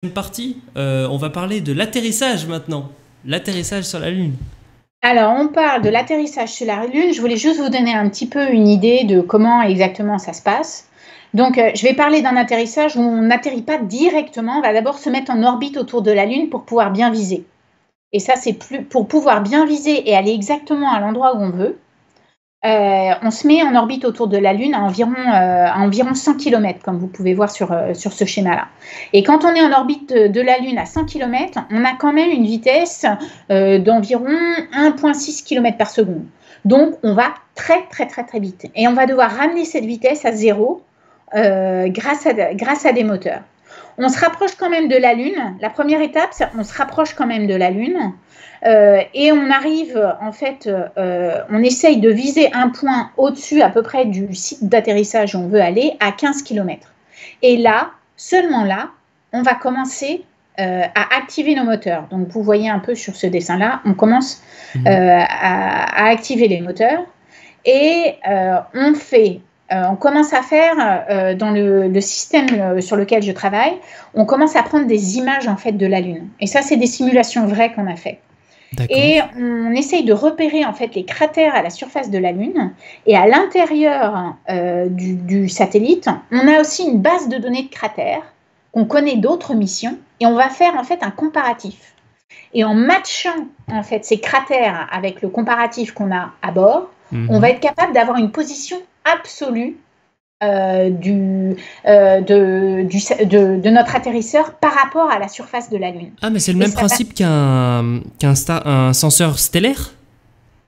Une partie, on va parler de l'atterrissage maintenant. L'atterrissage sur la Lune. Alors, on parle de l'atterrissage sur la Lune. Je voulais juste vous donner un petit peu une idée de comment exactement ça se passe. Donc, je vais parler d'un atterrissage où on n'atterrit pas directement. On va d'abord se mettre en orbite autour de la Lune pour pouvoir bien viser. Et ça, c'est pour pouvoir bien viser et aller exactement à l'endroit où on veut. On se met en orbite autour de la Lune à environ 100 km, comme vous pouvez voir sur ce schéma-là. Et quand on est en orbite de la Lune à 100 km, on a quand même une vitesse d'environ 1,6 km par seconde. Donc, on va très, très, très, très vite. Et on va devoir ramener cette vitesse à zéro grâce à des moteurs. On se rapproche quand même de la Lune. La première étape, on se rapproche quand même de la Lune. Et on arrive, en fait, on essaye de viser un point au-dessus à peu près du site d'atterrissage où on veut aller, à 15 km. Et là, seulement là, on va commencer à activer nos moteurs. Donc, vous voyez un peu sur ce dessin-là, on commence à activer les moteurs et on commence à faire, dans le système sur lequel je travaille, on commence à prendre des images en fait de la Lune. Et ça, c'est des simulations vraies qu'on a faites. Et on essaye de repérer en fait les cratères à la surface de la Lune. Et à l'intérieur du satellite, on a aussi une base de données de cratères qu'on connaît d'autres missions. Et on va faire en fait un comparatif. Et en matchant en fait ces cratères avec le comparatif qu'on a à bord, on va être capable d'avoir une position absolue de notre atterrisseur par rapport à la surface de la Lune. Ah, mais c'est le même principe qu'un senseur stellaire?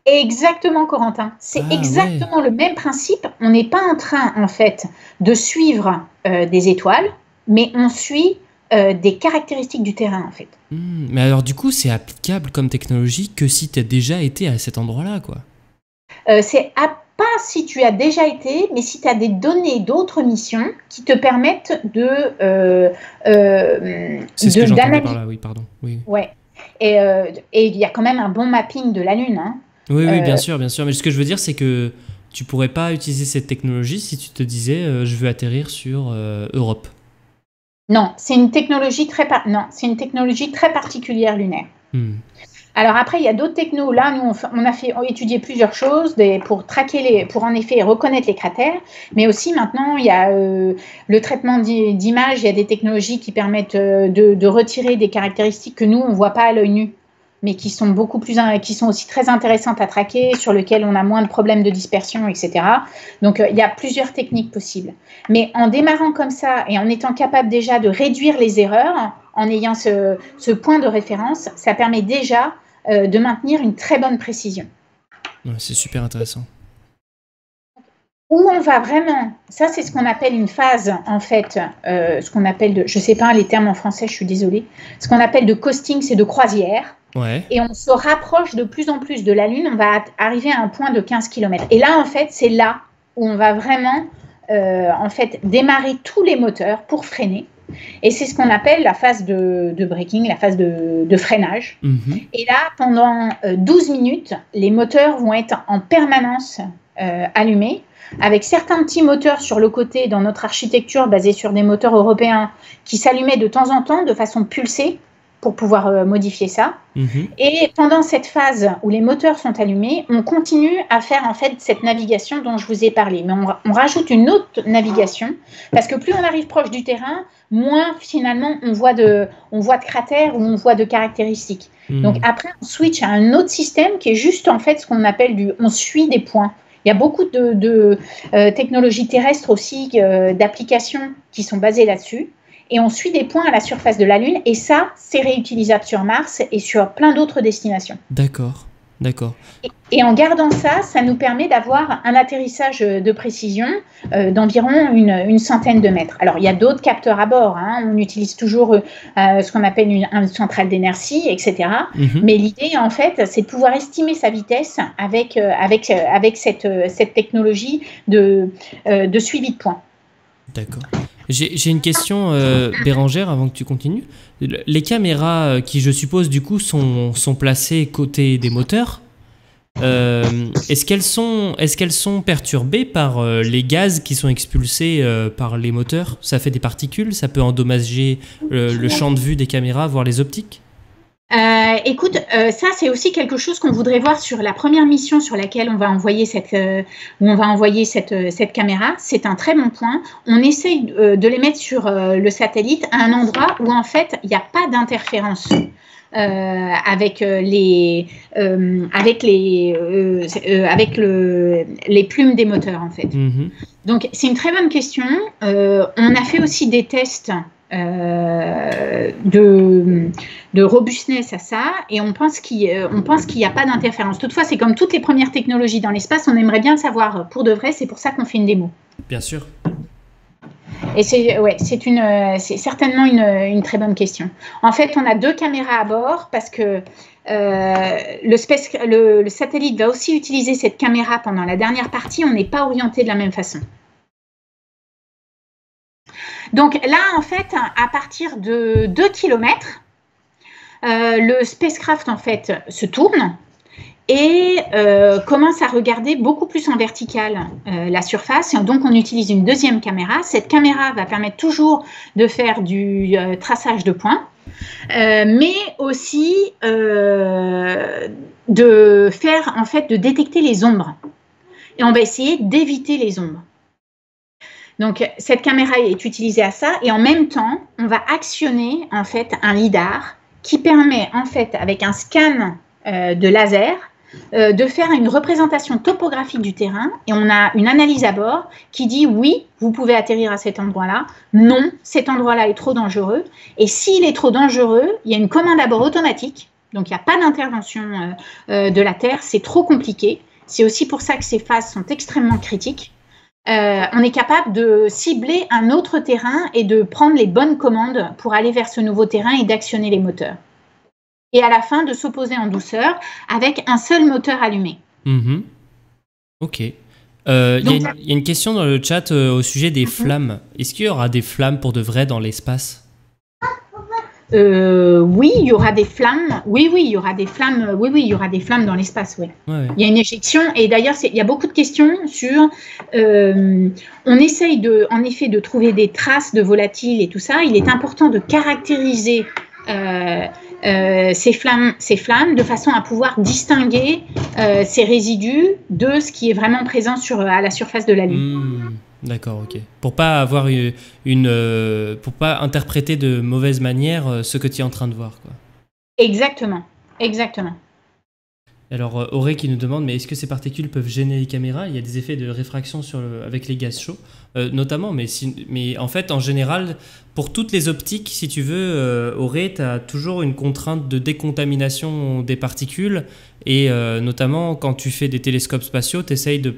Exactement, Corentin. C'est exactement le même principe. On n'est pas en train, en fait, de suivre des étoiles, mais on suit des caractéristiques du terrain, en fait. Mais alors, du coup, c'est applicable comme technologie que si tu as déjà été à cet endroit-là, quoi. C'est pas si tu as déjà été, mais si tu as des données d'autres missions qui te permettent c'est ce que j'entendais par là, oui, pardon. Oui. Ouais. Et il y a quand même un bon mapping de la Lune. Hein. Oui, bien sûr, bien sûr. Mais ce que je veux dire, c'est que tu pourrais pas utiliser cette technologie si tu te disais je veux atterrir sur Europe. Non, c'est une technologie très particulière lunaire. Alors après, il y a d'autres technos. Là, nous, on a étudié plusieurs choses pour en effet reconnaître les cratères. Mais aussi maintenant, il y a le traitement d'images. Il y a des technologies qui permettent de retirer des caractéristiques que nous, on ne voit pas à l'œil nu, mais qui sont qui sont aussi très intéressantes à traquer, sur lesquelles on a moins de problèmes de dispersion, etc. Donc, il y a plusieurs techniques possibles. Mais en démarrant comme ça et en étant capable déjà de réduire les erreurs, en ayant ce point de référence, ça permet déjà de maintenir une très bonne précision. Ouais, c'est super intéressant. Où on va vraiment, ça c'est ce qu'on appelle une phase, en fait, ce qu'on appelle, je ne sais pas les termes en français, je suis désolée, ce qu'on appelle de coasting, c'est de croisière. Ouais. Et on se rapproche de plus en plus de la Lune, on va arriver à un point de 15 km. Et là, en fait, c'est là où on va vraiment en fait, démarrer tous les moteurs pour freiner. Et c'est ce qu'on appelle la phase de braking, la phase de freinage. Et là, pendant 12 minutes, les moteurs vont être en permanence allumés, avec certains petits moteurs sur le côté dans notre architecture basée sur des moteurs européens qui s'allumaient de temps en temps de façon pulsée pour pouvoir modifier ça. Et pendant cette phase où les moteurs sont allumés, on continue à faire en fait cette navigation dont je vous ai parlé. Mais on rajoute une autre navigation parce que plus on arrive proche du terrain, moins finalement on voit de cratères ou on voit de caractéristiques. Donc après, on switch à un autre système qui est juste en fait ce qu'on appelle on suit des points. Il y a beaucoup de technologies terrestres aussi, d'applications qui sont basées là-dessus. Et on suit des points à la surface de la Lune. Et ça, c'est réutilisable sur Mars et sur plein d'autres destinations. D'accord. Et en gardant ça, ça nous permet d'avoir un atterrissage de précision d'environ une centaine de mètres. Alors, il y a d'autres capteurs à bord. Hein. On utilise toujours ce qu'on appelle une centrale d'inertie, etc. Mais l'idée, en fait, c'est de pouvoir estimer sa vitesse avec cette technologie de suivi de points. D'accord. J'ai une question, Bérangère, avant que tu continues. Les caméras qui, je suppose, du coup, sont placées côté des moteurs, est-ce qu'elles sont perturbées par les gaz qui sont expulsés par les moteurs? Ça fait des particules, ça peut endommager le champ de vue des caméras, voire les optiques? Écoute, ça c'est aussi quelque chose qu'on voudrait voir sur la première mission sur laquelle on va envoyer cette caméra. C'est un très bon point. On essaye de les mettre sur le satellite à un endroit où en fait il n'y a pas d'interférence avec les plumes des moteurs en fait. Mhm. Donc c'est une très bonne question. On a fait aussi des tests de robustness à ça et on pense qu'il n'y a pas d'interférence. Toutefois, c'est comme toutes les premières technologies dans l'espace, on aimerait bien savoir pour de vrai, c'est pour ça qu'on fait une démo. Bien sûr. Et c'est certainement une très bonne question. En fait, on a 2 caméras à bord parce que le satellite va aussi utiliser cette caméra pendant la dernière partie, on n'est pas orienté de la même façon. Donc là, en fait, à partir de 2 km, le spacecraft, en fait, se tourne et commence à regarder beaucoup plus en vertical la surface. Et donc, on utilise une deuxième caméra. Cette caméra va permettre toujours de faire du traçage de points, mais aussi de détecter les ombres. Et on va essayer d'éviter les ombres. Donc, cette caméra est utilisée à ça et en même temps, on va actionner en fait un lidar qui permet en fait, avec un scan de laser, de faire une représentation topographique du terrain et on a une analyse à bord qui dit oui, vous pouvez atterrir à cet endroit-là, non, cet endroit-là est trop dangereux et s'il est trop dangereux, il y a une commande à bord automatique, donc il n'y a pas d'intervention de la Terre, c'est trop compliqué, c'est aussi pour ça que ces phases sont extrêmement critiques. On est capable de cibler un autre terrain et de prendre les bonnes commandes pour aller vers ce nouveau terrain et d'actionner les moteurs. Et à la fin, de s'opposer en douceur avec un seul moteur allumé. Mmh. Ok. Il y a une question dans le chat au sujet des flammes. Est-ce qu'il y aura des flammes pour de vrai dans l'espace? Oui, il y aura des flammes. Oui, il y aura des flammes. Oui, il y aura des flammes dans l'espace. Oui. Ouais. Il y a une éjection. Et d'ailleurs, il y a beaucoup de questions sur. On essaye en effet de trouver des traces de volatiles et tout ça. Il est important de caractériser ces flammes de façon à pouvoir distinguer ces résidus de ce qui est vraiment présent à la surface de la Lune. D'accord, ok. Pour pas avoir pour pas interpréter de mauvaise manière ce que tu es en train de voir, quoi. Exactement. Alors, Auré qui nous demande, mais est-ce que ces particules peuvent gêner les caméras? Il y a des effets de réfraction avec les gaz chauds, notamment, mais en fait, en général, pour toutes les optiques, si tu veux, Auré, tu as toujours une contrainte de décontamination des particules, et notamment quand tu fais des télescopes spatiaux, tu essayes de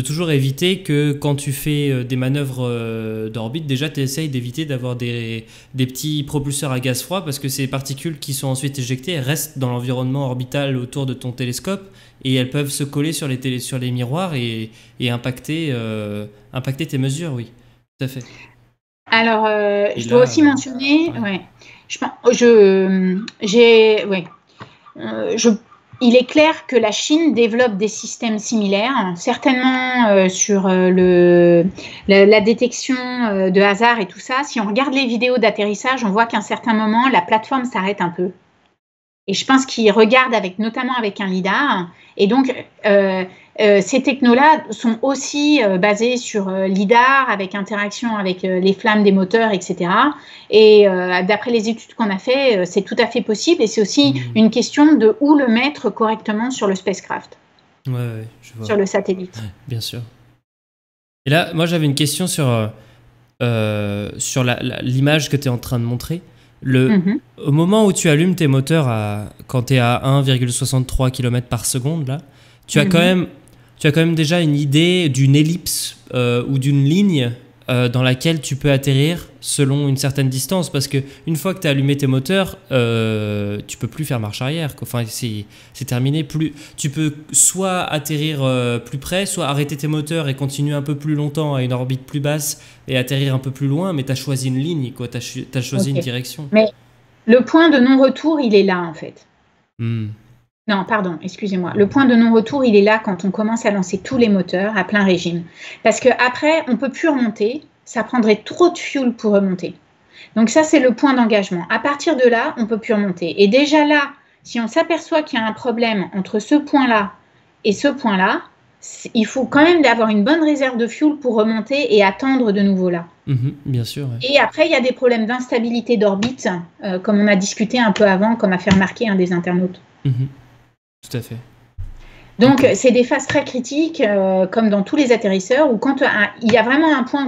toujours éviter que quand tu fais des manœuvres d'orbite, déjà tu essayes d'éviter d'avoir des petits propulseurs à gaz froid, parce que ces particules qui sont ensuite éjectées, elles restent dans l'environnement orbital autour de ton télescope, et elles peuvent se coller sur les miroirs et impacter tes mesures, oui, tout à fait. Alors, je dois aussi mentionner, il est clair que la Chine développe des systèmes similaires, certainement sur la détection de hasard et tout ça. Si on regarde les vidéos d'atterrissage, on voit qu'à un certain moment, la plateforme s'arrête un peu. Et je pense qu'ils regardent notamment avec un lidar. Et donc, ces technos-là sont aussi basés sur lidar, avec interaction avec les flammes des moteurs, etc. Et d'après les études qu'on a fait, c'est tout à fait possible. Et c'est aussi une question de où le mettre correctement sur le spacecraft. Ouais, je vois. Sur le satellite. Ouais, bien sûr. Et là, moi, j'avais une question sur l'image que tu es en train de montrer. Au moment où tu allumes tes moteurs quand tu es à 1,63 km par seconde, là, tu as quand même déjà une idée d'une ellipse ou d'une ligne dans laquelle tu peux atterrir selon une certaine distance, parce qu'une fois que tu as allumé tes moteurs, tu peux plus faire marche arrière, quoi. Enfin, c'est terminé. Tu peux soit atterrir plus près, soit arrêter tes moteurs et continuer un peu plus longtemps à une orbite plus basse et atterrir un peu plus loin, mais tu as choisi une ligne, quoi. Tu as choisi une direction. Mais le point de non-retour, il est là, en fait. Non, pardon, excusez-moi. Le point de non-retour, il est là quand on commence à lancer tous les moteurs à plein régime. Parce qu'après, on ne peut plus remonter. Ça prendrait trop de fuel pour remonter. Donc ça, c'est le point d'engagement. À partir de là, on ne peut plus remonter. Et déjà là, si on s'aperçoit qu'il y a un problème entre ce point-là et ce point-là, il faut quand même avoir une bonne réserve de fuel pour remonter et attendre de nouveau là. Bien sûr. Ouais. Et après, il y a des problèmes d'instabilité d'orbite, comme on a discuté un peu avant, comme a fait remarquer un des internautes. Tout à fait. Donc, c'est des phases très critiques, comme dans tous les atterrisseurs, où quand il y a vraiment un point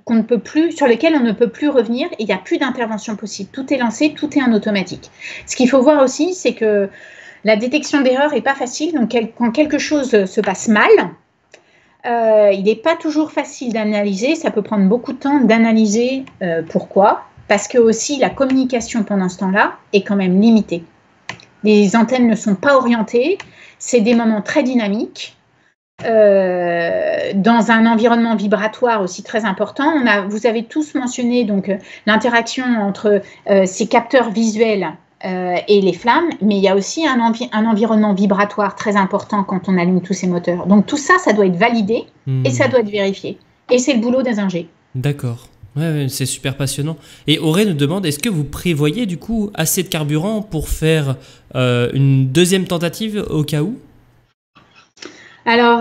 qu'on ne peut plus, sur lequel on ne peut plus revenir, et il n'y a plus d'intervention possible. Tout est lancé, tout est en automatique. Ce qu'il faut voir aussi, c'est que la détection d'erreur n'est pas facile. Donc, quand quelque chose se passe mal, il n'est pas toujours facile d'analyser. Ça peut prendre beaucoup de temps d'analyser pourquoi. Parce que aussi, la communication pendant ce temps-là est quand même limitée. Les antennes ne sont pas orientées. C'est des moments très dynamiques. Dans un environnement vibratoire aussi très important. Vous avez tous mentionné donc l'interaction entre ces capteurs visuels et les flammes, mais il y a aussi un environnement vibratoire très important quand on allume tous ces moteurs. Donc tout ça, ça doit être validé et ça doit être vérifié. Et c'est le boulot des ingés. D'accord. Ouais, c'est super passionnant. Et Auré nous demande, est-ce que vous prévoyez du coup assez de carburant pour faire une deuxième tentative au cas où? Alors,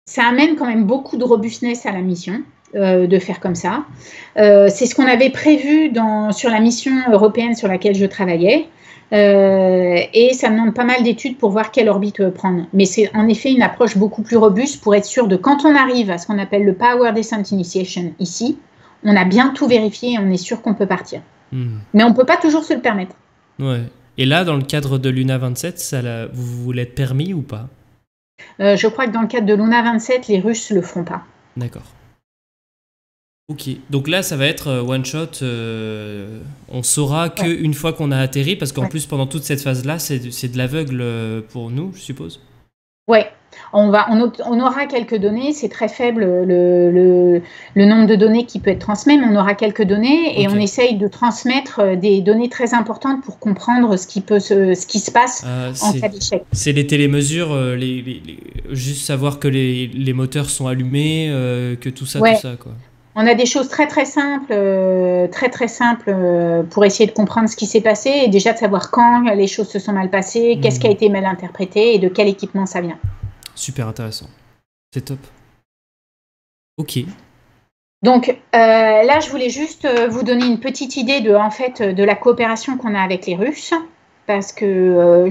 ça amène quand même beaucoup de robustness à la mission. De faire comme ça. C'est ce qu'on avait prévu sur la mission européenne sur laquelle je travaillais. Et ça demande pas mal d'études pour voir quelle orbite prendre. Mais c'est en effet une approche beaucoup plus robuste pour être sûr de quand on arrive à ce qu'on appelle le Power Descent Initiation ici, on a bien tout vérifié et on est sûr qu'on peut partir. Mais on ne peut pas toujours se le permettre. Ouais. Et là, dans le cadre de Luna 27, vous l'êtes permis ou pas? Je crois que dans le cadre de Luna 27, les Russes ne le feront pas. D'accord. Ok, donc là ça va être one shot, on saura qu'une fois qu'on a atterri, parce qu'en plus pendant toute cette phase-là, c'est de l'aveugle pour nous, je suppose. Ouais, on aura quelques données, c'est très faible le nombre de données qui peut être transmis, mais on aura quelques données et on essaye de transmettre des données très importantes pour comprendre ce qui se passe en cas d'échec. C'est les télémesures, juste savoir que les moteurs sont allumés, que tout ça, quoi. On a des choses très très simples, pour essayer de comprendre ce qui s'est passé et déjà de savoir quand les choses se sont mal passées, qu'est-ce qui a été mal interprété et de quel équipement ça vient. Super intéressant, c'est top. Ok. Donc là, je voulais juste vous donner une petite idée de la coopération qu'on a avec les Russes, parce que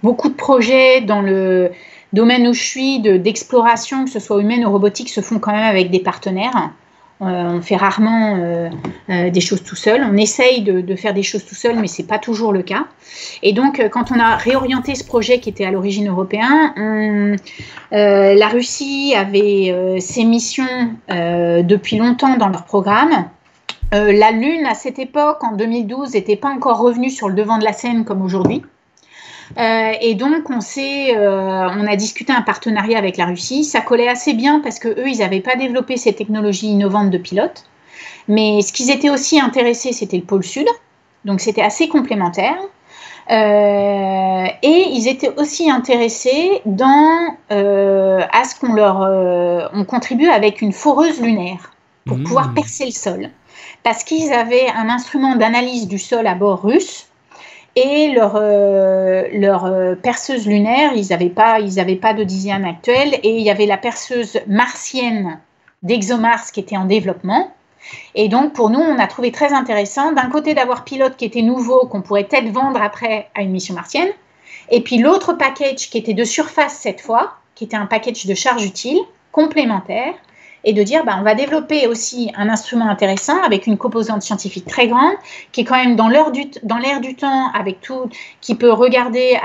beaucoup de projets dans le domaine où je suis d'exploration, que ce soit humaine ou robotique, se font quand même avec des partenaires. On fait rarement des choses tout seul. On essaye de faire des choses tout seul, mais ce n'est pas toujours le cas. Et donc, quand on a réorienté ce projet qui était à l'origine européen, la Russie avait ses missions depuis longtemps dans leur programme. La Lune, à cette époque, en 2012, n'était pas encore revenue sur le devant de la scène comme aujourd'hui. Et donc, on a discuté un partenariat avec la Russie. Ça collait assez bien parce qu'eux, ils n'avaient pas développé ces technologies innovantes de pilote. Mais ce qu'ils étaient aussi intéressés, c'était le pôle sud. Donc, c'était assez complémentaire. Et ils étaient aussi intéressés à ce on contribue avec une foreuse lunaire pour pouvoir percer le sol. Parce qu'ils avaient un instrument d'analyse du sol à bord russe. Et leur perceuse lunaire, ils n'avaient pas de dixième actuel. Et il y avait la perceuse martienne d'ExoMars qui était en développement. Et donc, pour nous, on a trouvé très intéressant, d'un côté, d'avoir pilote qui était nouveau, qu'on pourrait peut-être vendre après à une mission martienne. Et puis, l'autre package qui était de surface cette fois, qui était un package de charge utile, complémentaire. Et de dire, on va développer aussi un instrument intéressant avec une composante scientifique très grande, qui est quand même dans l'air du temps, avec tout, qui peut regarder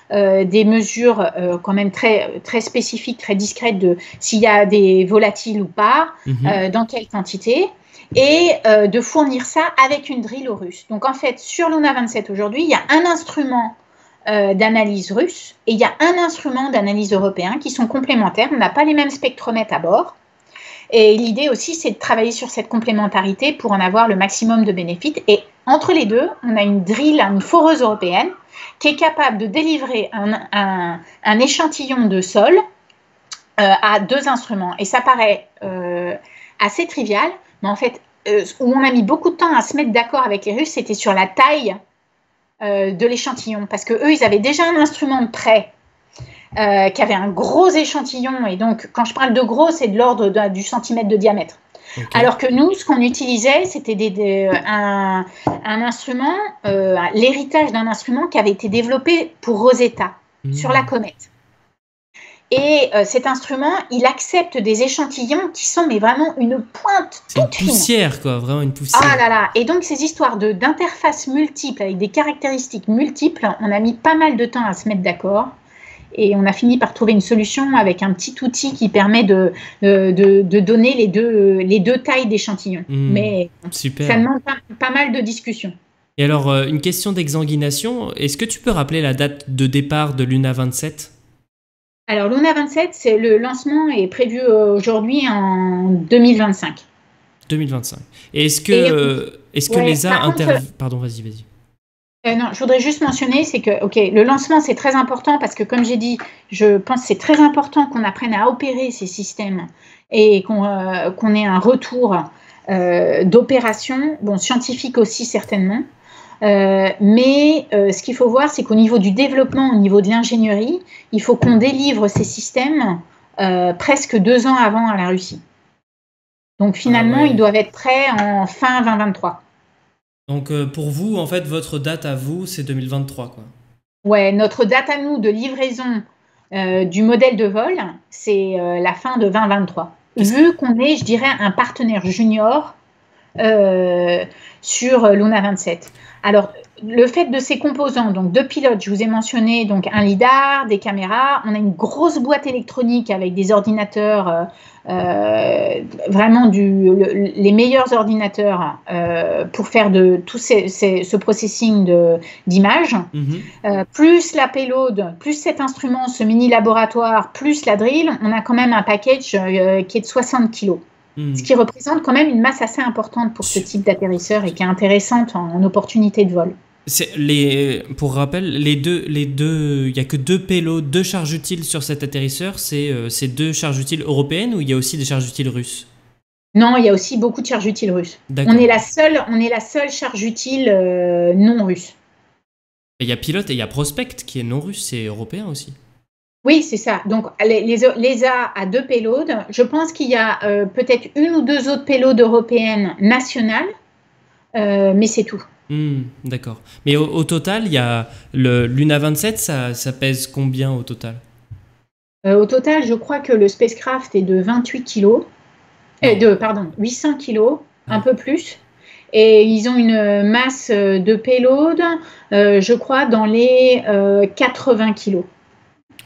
des mesures quand même très, très spécifiques, très discrètes de s'il y a des volatiles ou pas, dans quelle quantité, et de fournir ça avec une drill aux Russes. Donc en fait, sur Luna 27 aujourd'hui, il y a un instrument d'analyse russe et il y a un instrument d'analyse européen qui sont complémentaires. On n'a pas les mêmes spectromètres à bord. Et l'idée aussi, c'est de travailler sur cette complémentarité pour en avoir le maximum de bénéfices. Et Entre les deux, on a une drill, une foreuse européenne, qui est capable de délivrer un échantillon de sol à 2 instruments. Et ça paraît assez trivial, mais en fait, où on a mis beaucoup de temps à se mettre d'accord avec les Russes, c'était sur la taille de l'échantillon. Parce qu'eux, ils avaient déjà un instrument de prêt qui avait un gros échantillon. Et donc, quand je parle de gros, c'est de l'ordre du centimètre de diamètre. Okay. Alors que nous, ce qu'on utilisait, c'était un instrument, l'héritage d'un instrument qui avait été développé pour Rosetta, sur la comète. Et cet instrument, il accepte des échantillons qui sont mais vraiment une pointe toute fine. C'est une poussière, quoi, vraiment une poussière. Ah là là. Et donc, ces histoires d'interfaces multiples, avec des caractéristiques multiples, on a mis pas mal de temps à se mettre d'accord. Et on a fini par trouver une solution avec un petit outil qui permet de donner les deux tailles d'échantillons. Mais super. Ça demande pas mal de discussions. Et alors, une question d'exanguination. Est-ce que tu peux rappeler la date de départ de Luna 27 ? Alors, Luna 27, le lancement est prévu aujourd'hui en 2025. 2025. Et est-ce que l'ESA intervient... Pardon, vas-y. Non, je voudrais juste mentionner, c'est que le lancement, c'est très important parce que, comme j'ai dit, je pense que c'est très important qu'on apprenne à opérer ces systèmes et qu'on ait un retour d'opération, bon, scientifique aussi certainement. Mais ce qu'il faut voir, c'est qu'au niveau du développement, au niveau de l'ingénierie, il faut qu'on délivre ces systèmes presque 2 ans avant à la Russie. Donc finalement, ils doivent être prêts en fin 2023. Donc pour vous, en fait, votre date à vous, c'est 2023, quoi. Ouais, notre date à nous de livraison du modèle de vol, c'est la fin de 2023. Vu qu'on est, je dirais, un partenaire junior sur Luna 27. Alors, le fait de ces composants, donc 2 pilotes, je vous ai mentionné donc un lidar, des caméras, on a une grosse boîte électronique avec des ordinateurs, vraiment les meilleurs ordinateurs pour faire de tout ce processing d'images, plus la payload, plus cet instrument, ce mini laboratoire, plus la drill, on a quand même un package qui est de 60 kilos. Ce qui représente quand même une masse assez importante pour ce type d'atterrisseur et qui est intéressante en opportunité de vol. Pour rappel, il n'y a que 2 payloads, 2 charges utiles sur cet atterrisseur. C'est 2 charges utiles européennes ou il y a aussi des charges utiles russes? Non, il y a aussi beaucoup de charges utiles russes. On est la seule charge utile non russe. Il y a Pilote et il y a Prospect qui est non russe, c'est européen aussi. Oui, c'est ça. Donc, l'ESA a 2 payloads. Je pense qu'il y a peut-être 1 ou 2 autres payloads européennes nationales, mais c'est tout. D'accord. Mais au total, il y a le Luna 27, ça pèse combien au total? Au total, je crois que le spacecraft est de 28 kilos. 800 kilos, un peu plus. Et ils ont une masse de payload, je crois, dans les 80 kilos.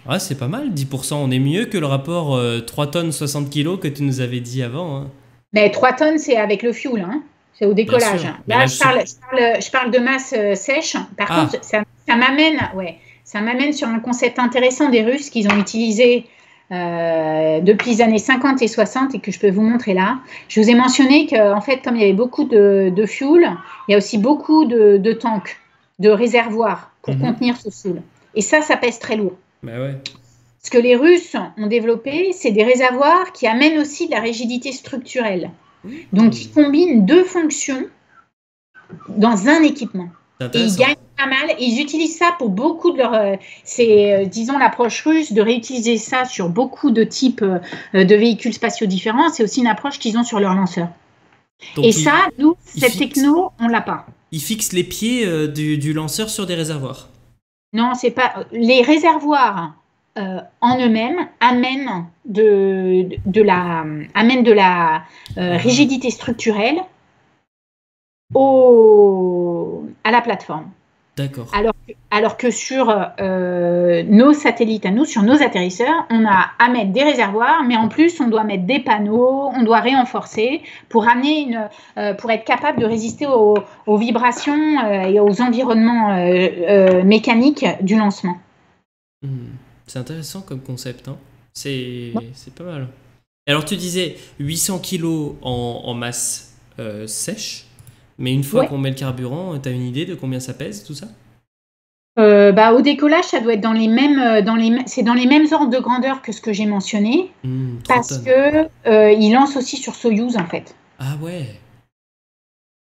Ouais, c'est pas mal, 10%. On est mieux que le rapport 3 tonnes 60 kilos que tu nous avais dit avant. Hein. Mais 3 tonnes, c'est avec le fuel, hein. C'est au décollage. Là, je parle de masse sèche. Par contre, ça m'amène sur un concept intéressant des Russes qu'ils ont utilisé depuis les années 50 et 60 et que je peux vous montrer là. Je vous ai mentionné qu'en fait, comme il y avait beaucoup de fuel, il y a aussi beaucoup de tanks, de réservoirs pour contenir ce fuel. Et ça pèse très lourd. Bah ouais. Ce que les Russes ont développé, c'est des réservoirs qui amènent aussi de la rigidité structurelle. Donc, ils combinent 2 fonctions dans un équipement. Et ils gagnent pas mal. Et ils utilisent ça pour beaucoup de leur... c'est, disons, l'approche russe de réutiliser ça sur beaucoup de types de véhicules spatiaux différents. C'est aussi une approche qu'ils ont sur leurs lanceurs. Donc, et ça, nous, cette techno, on l'a pas. Ils fixent les pieds du lanceur sur des réservoirs. Non, c'est pas... Les réservoirs en eux-mêmes amènent de la rigidité structurelle à la plateforme. D'accord. Alors que sur nos satellites à nous, sur nos atterrisseurs, on a à mettre des réservoirs, mais en plus, on doit mettre des panneaux, on doit renforcer pour être capable de résister aux vibrations et aux environnements mécaniques du lancement. C'est intéressant comme concept, hein. C'est pas mal. Alors, tu disais 800 kg en masse sèche. Mais une fois Ouais. qu'on met le carburant, tu as une idée de combien ça pèse, tout ça? Au décollage, ça doit être c'est dans les mêmes ordres de grandeur que ce que j'ai mentionné, 3 parce tonnes. que il lance aussi sur Soyouz en fait. Ah ouais.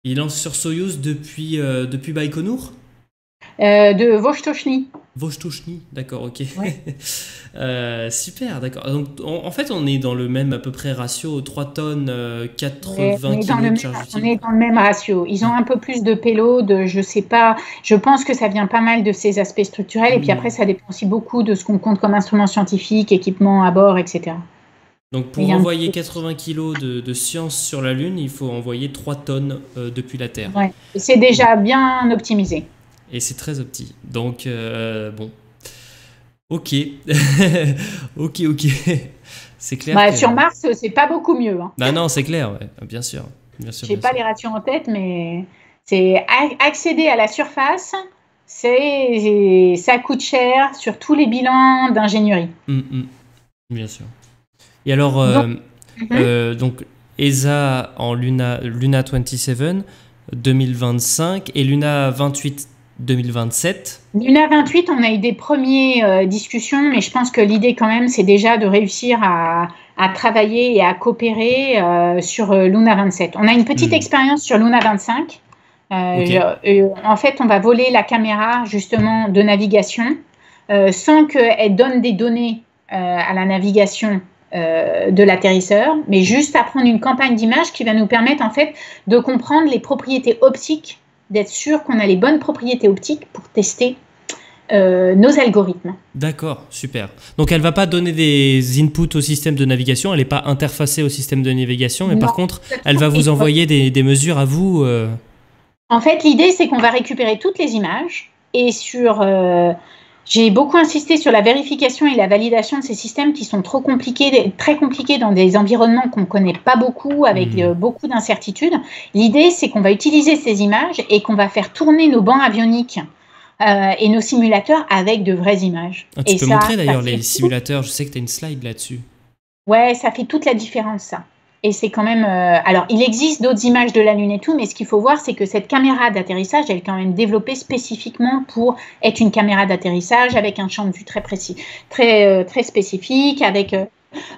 Il lance sur Soyouz depuis Baïkonour? De Vostokhnny. Vostochny, d'accord, ok. Ouais. Super, d'accord. Donc, en fait, on est dans le même à peu près ratio, 3 tonnes, Ouais, 80 kilos de charge on utile, est quoi. dans le même ratio. Ils ont un peu plus de payload, je sais pas. Je pense que ça vient pas mal de ces aspects structurels. Et puis après, Hmm. ça dépend aussi beaucoup de ce qu'on compte comme instruments scientifiques, équipements à bord, etc. Donc, Mais il pour y a un petit envoyer peu- 80 kilos de science sur la Lune, il faut envoyer 3 tonnes depuis la Terre. ouais. C'est déjà bien optimisé. Et c'est très opti. Donc, bon. Ok. Ok. C'est clair Bah, que. sur Mars, c'est pas beaucoup mieux, hein. Bah non, c'est clair, ouais. Bien sûr. Bien sûr, J'ai bien pas sûr. les ratios en tête, mais c'est accéder à la surface, ça coûte cher sur tous les bilans d'ingénierie. Hmm. Bien sûr. Et alors, Donc, mhm. donc ESA en Luna 27 2025 et Luna 28 2027. Luna 28, on a eu des premières discussions, mais je pense que l'idée quand même, c'est déjà de réussir à travailler et à coopérer sur Luna 27. On a une petite Hmm. expérience sur Luna 25. Ok. En fait, on va voler la caméra justement de navigation sans qu'elle donne des données à la navigation de l'atterrisseur, mais juste apprendre une campagne d'image qui va nous permettre en fait de comprendre les propriétés optiques, d'être sûr qu'on a les bonnes propriétés optiques pour tester nos algorithmes. D'accord, super. Donc elle va pas donner des inputs au système de navigation, elle n'est pas interfacée au système de navigation, mais Non. par contre, elle va vous envoyer des mesures à vous. En fait, l'idée, c'est qu'on va récupérer toutes les images et j'ai beaucoup insisté sur la vérification et la validation de ces systèmes qui sont trop compliqués, très compliqués dans des environnements qu'on ne connaît pas beaucoup, avec beaucoup d'incertitudes. L'idée, c'est qu'on va utiliser ces images et qu'on va faire tourner nos bancs avioniques et nos simulateurs avec de vraies images. Ah, tu Et peux ça montrer d'ailleurs fait les simulateurs, je sais que tu as une slide là-dessus. Ouais, ça fait toute la différence, ça. Et c'est quand même. Alors, il existe d'autres images de la Lune et tout, mais ce qu'il faut voir, c'est que cette caméra d'atterrissage, elle est quand même développée spécifiquement pour être une caméra d'atterrissage avec un champ de vue très précis, très spécifique, avec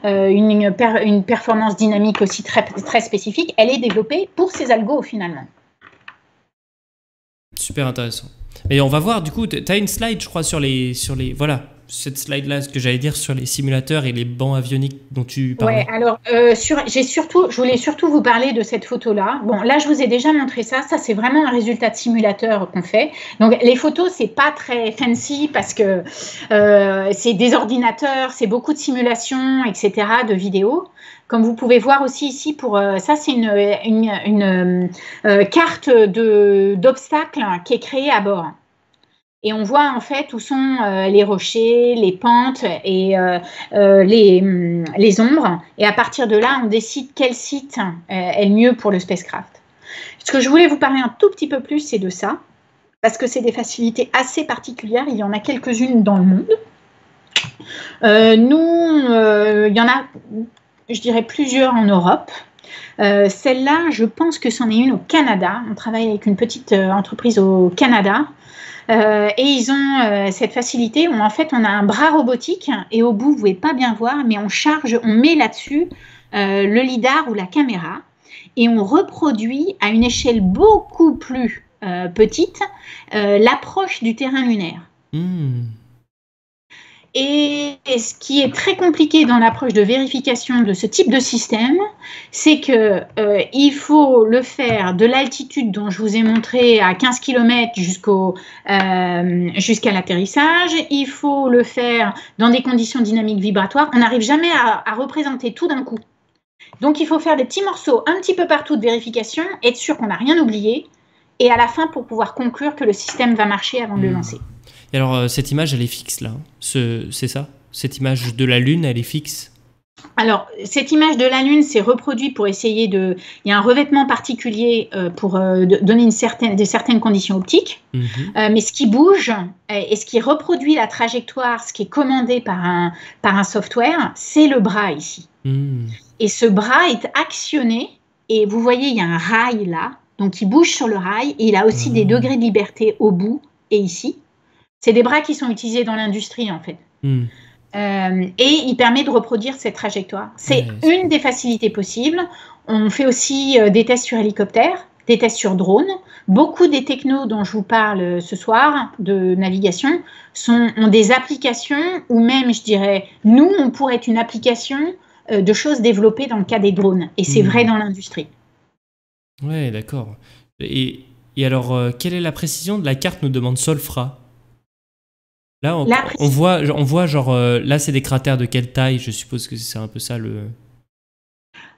une performance dynamique aussi très spécifique. Elle est développée pour ces algos, finalement. Super intéressant. Et on va voir, du coup, tu as une slide, je crois, sur les. Voilà, cette slide-là, ce que j'allais dire sur les simulateurs et les bancs avioniques dont tu parlais. Ouais, alors je voulais surtout vous parler de cette photo-là. Bon, là, je vous ai déjà montré ça. Ça, c'est vraiment un résultat de simulateur qu'on fait. Donc, les photos, c'est pas très fancy parce que c'est des ordinateurs, c'est beaucoup de simulations, etc., de vidéos. Comme vous pouvez voir aussi ici, ça, c'est une carte d'obstacles qui est créée à bord. Et on voit en fait où sont les rochers, les pentes et les ombres. Et à partir de là, on décide quel site est le mieux pour le spacecraft. Ce que je voulais vous parler un tout petit peu plus, c'est de ça, parce que c'est des facilités assez particulières. Il y en a quelques-unes dans le monde. Il y en a, je dirais, plusieurs en Europe. Celle-là, je pense que c'en est une au Canada. On travaille avec une petite entreprise au Canada. Et ils ont cette facilité où en fait on a un bras robotique et au bout, vous ne pouvez pas bien voir, mais on met là-dessus le lidar ou la caméra et on reproduit à une échelle beaucoup plus petite l'approche du terrain lunaire. Et ce qui est très compliqué dans l'approche de vérification de ce type de système, c'est qu'il faut le faire de l'altitude dont je vous ai montré à 15 km jusqu'à l'atterrissage. Il faut le faire dans des conditions dynamiques vibratoires. On n'arrive jamais à représenter tout d'un coup. Donc, il faut faire des petits morceaux un petit peu partout de vérification, être sûr qu'on n'a rien oublié, et à la fin pour pouvoir conclure que le système va marcher avant de le lancer. Et alors, cette image, elle est fixe, là. C'est ça? Cette image de la Lune, elle est fixe? Alors, cette image de la Lune, c'est reproduit pour essayer de... Il y a un revêtement particulier pour donner certaines conditions optiques. Mais ce qui bouge et ce qui reproduit la trajectoire, ce qui est commandé par un software, c'est le bras ici. Et ce bras est actionné. Et vous voyez, il y a un rail là. Donc, il bouge sur le rail et il a aussi des degrés de liberté au bout et ici. C'est des bras qui sont utilisés dans l'industrie, en fait. Et il permet de reproduire cette trajectoire. C'est une des facilités possibles. On fait aussi des tests sur hélicoptère, des tests sur drone. Beaucoup des technos dont je vous parle ce soir, de navigation, ont des applications, ou même, je dirais, nous, on pourrait être une application de choses développées dans le cas des drones. Et c'est vrai dans l'industrie. Ouais, d'accord. Et alors, quelle est la précision de la carte, nous demande Solfra. Là, on voit genre, là, c'est des cratères de quelle taille? Je suppose que c'est un peu ça le...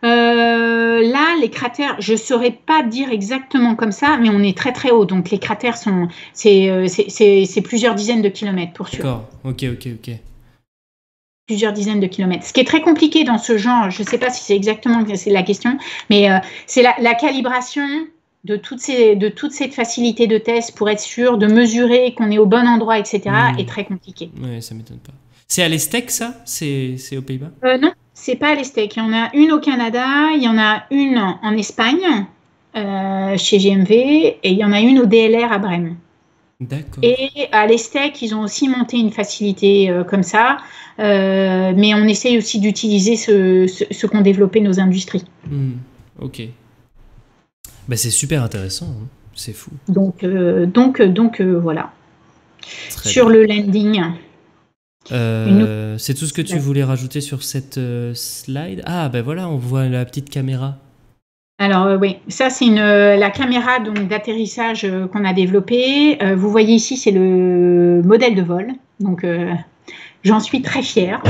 Là, les cratères, je ne saurais pas dire exactement comme ça, mais on est très très haut. Donc les cratères c'est plusieurs dizaines de kilomètres pour sûr. D'accord, ok. Plusieurs dizaines de kilomètres. Ce qui est très compliqué dans ce genre, je ne sais pas si c'est exactement la question, mais c'est la calibration de toute cette facilité de test pour être sûr de mesurer qu'on est au bon endroit, etc. est très compliqué. Oui, ça ne m'étonne pas. C'est à l'ESTEC, ça? C'est aux Pays-Bas? Non, c'est pas à l'ESTEC. Il y en a une au Canada, il y en a une en Espagne, chez GMV, et il y en a une au DLR à Brême. D'accord. Et à l'ESTEC, ils ont aussi monté une facilité comme ça, mais on essaye aussi d'utiliser ce qu'ont développé nos industries. Ok. Bah, c'est super intéressant, hein. C'est fou. Donc voilà. Très sur bien. Le landing. C'est tout ce que tu voulais rajouter sur cette slide? Ah, ben voilà, on voit la petite caméra. Alors oui, ça c'est la caméra d'atterrissage qu'on a développée. Vous voyez ici, c'est le modèle de vol. Donc j'en suis très fière.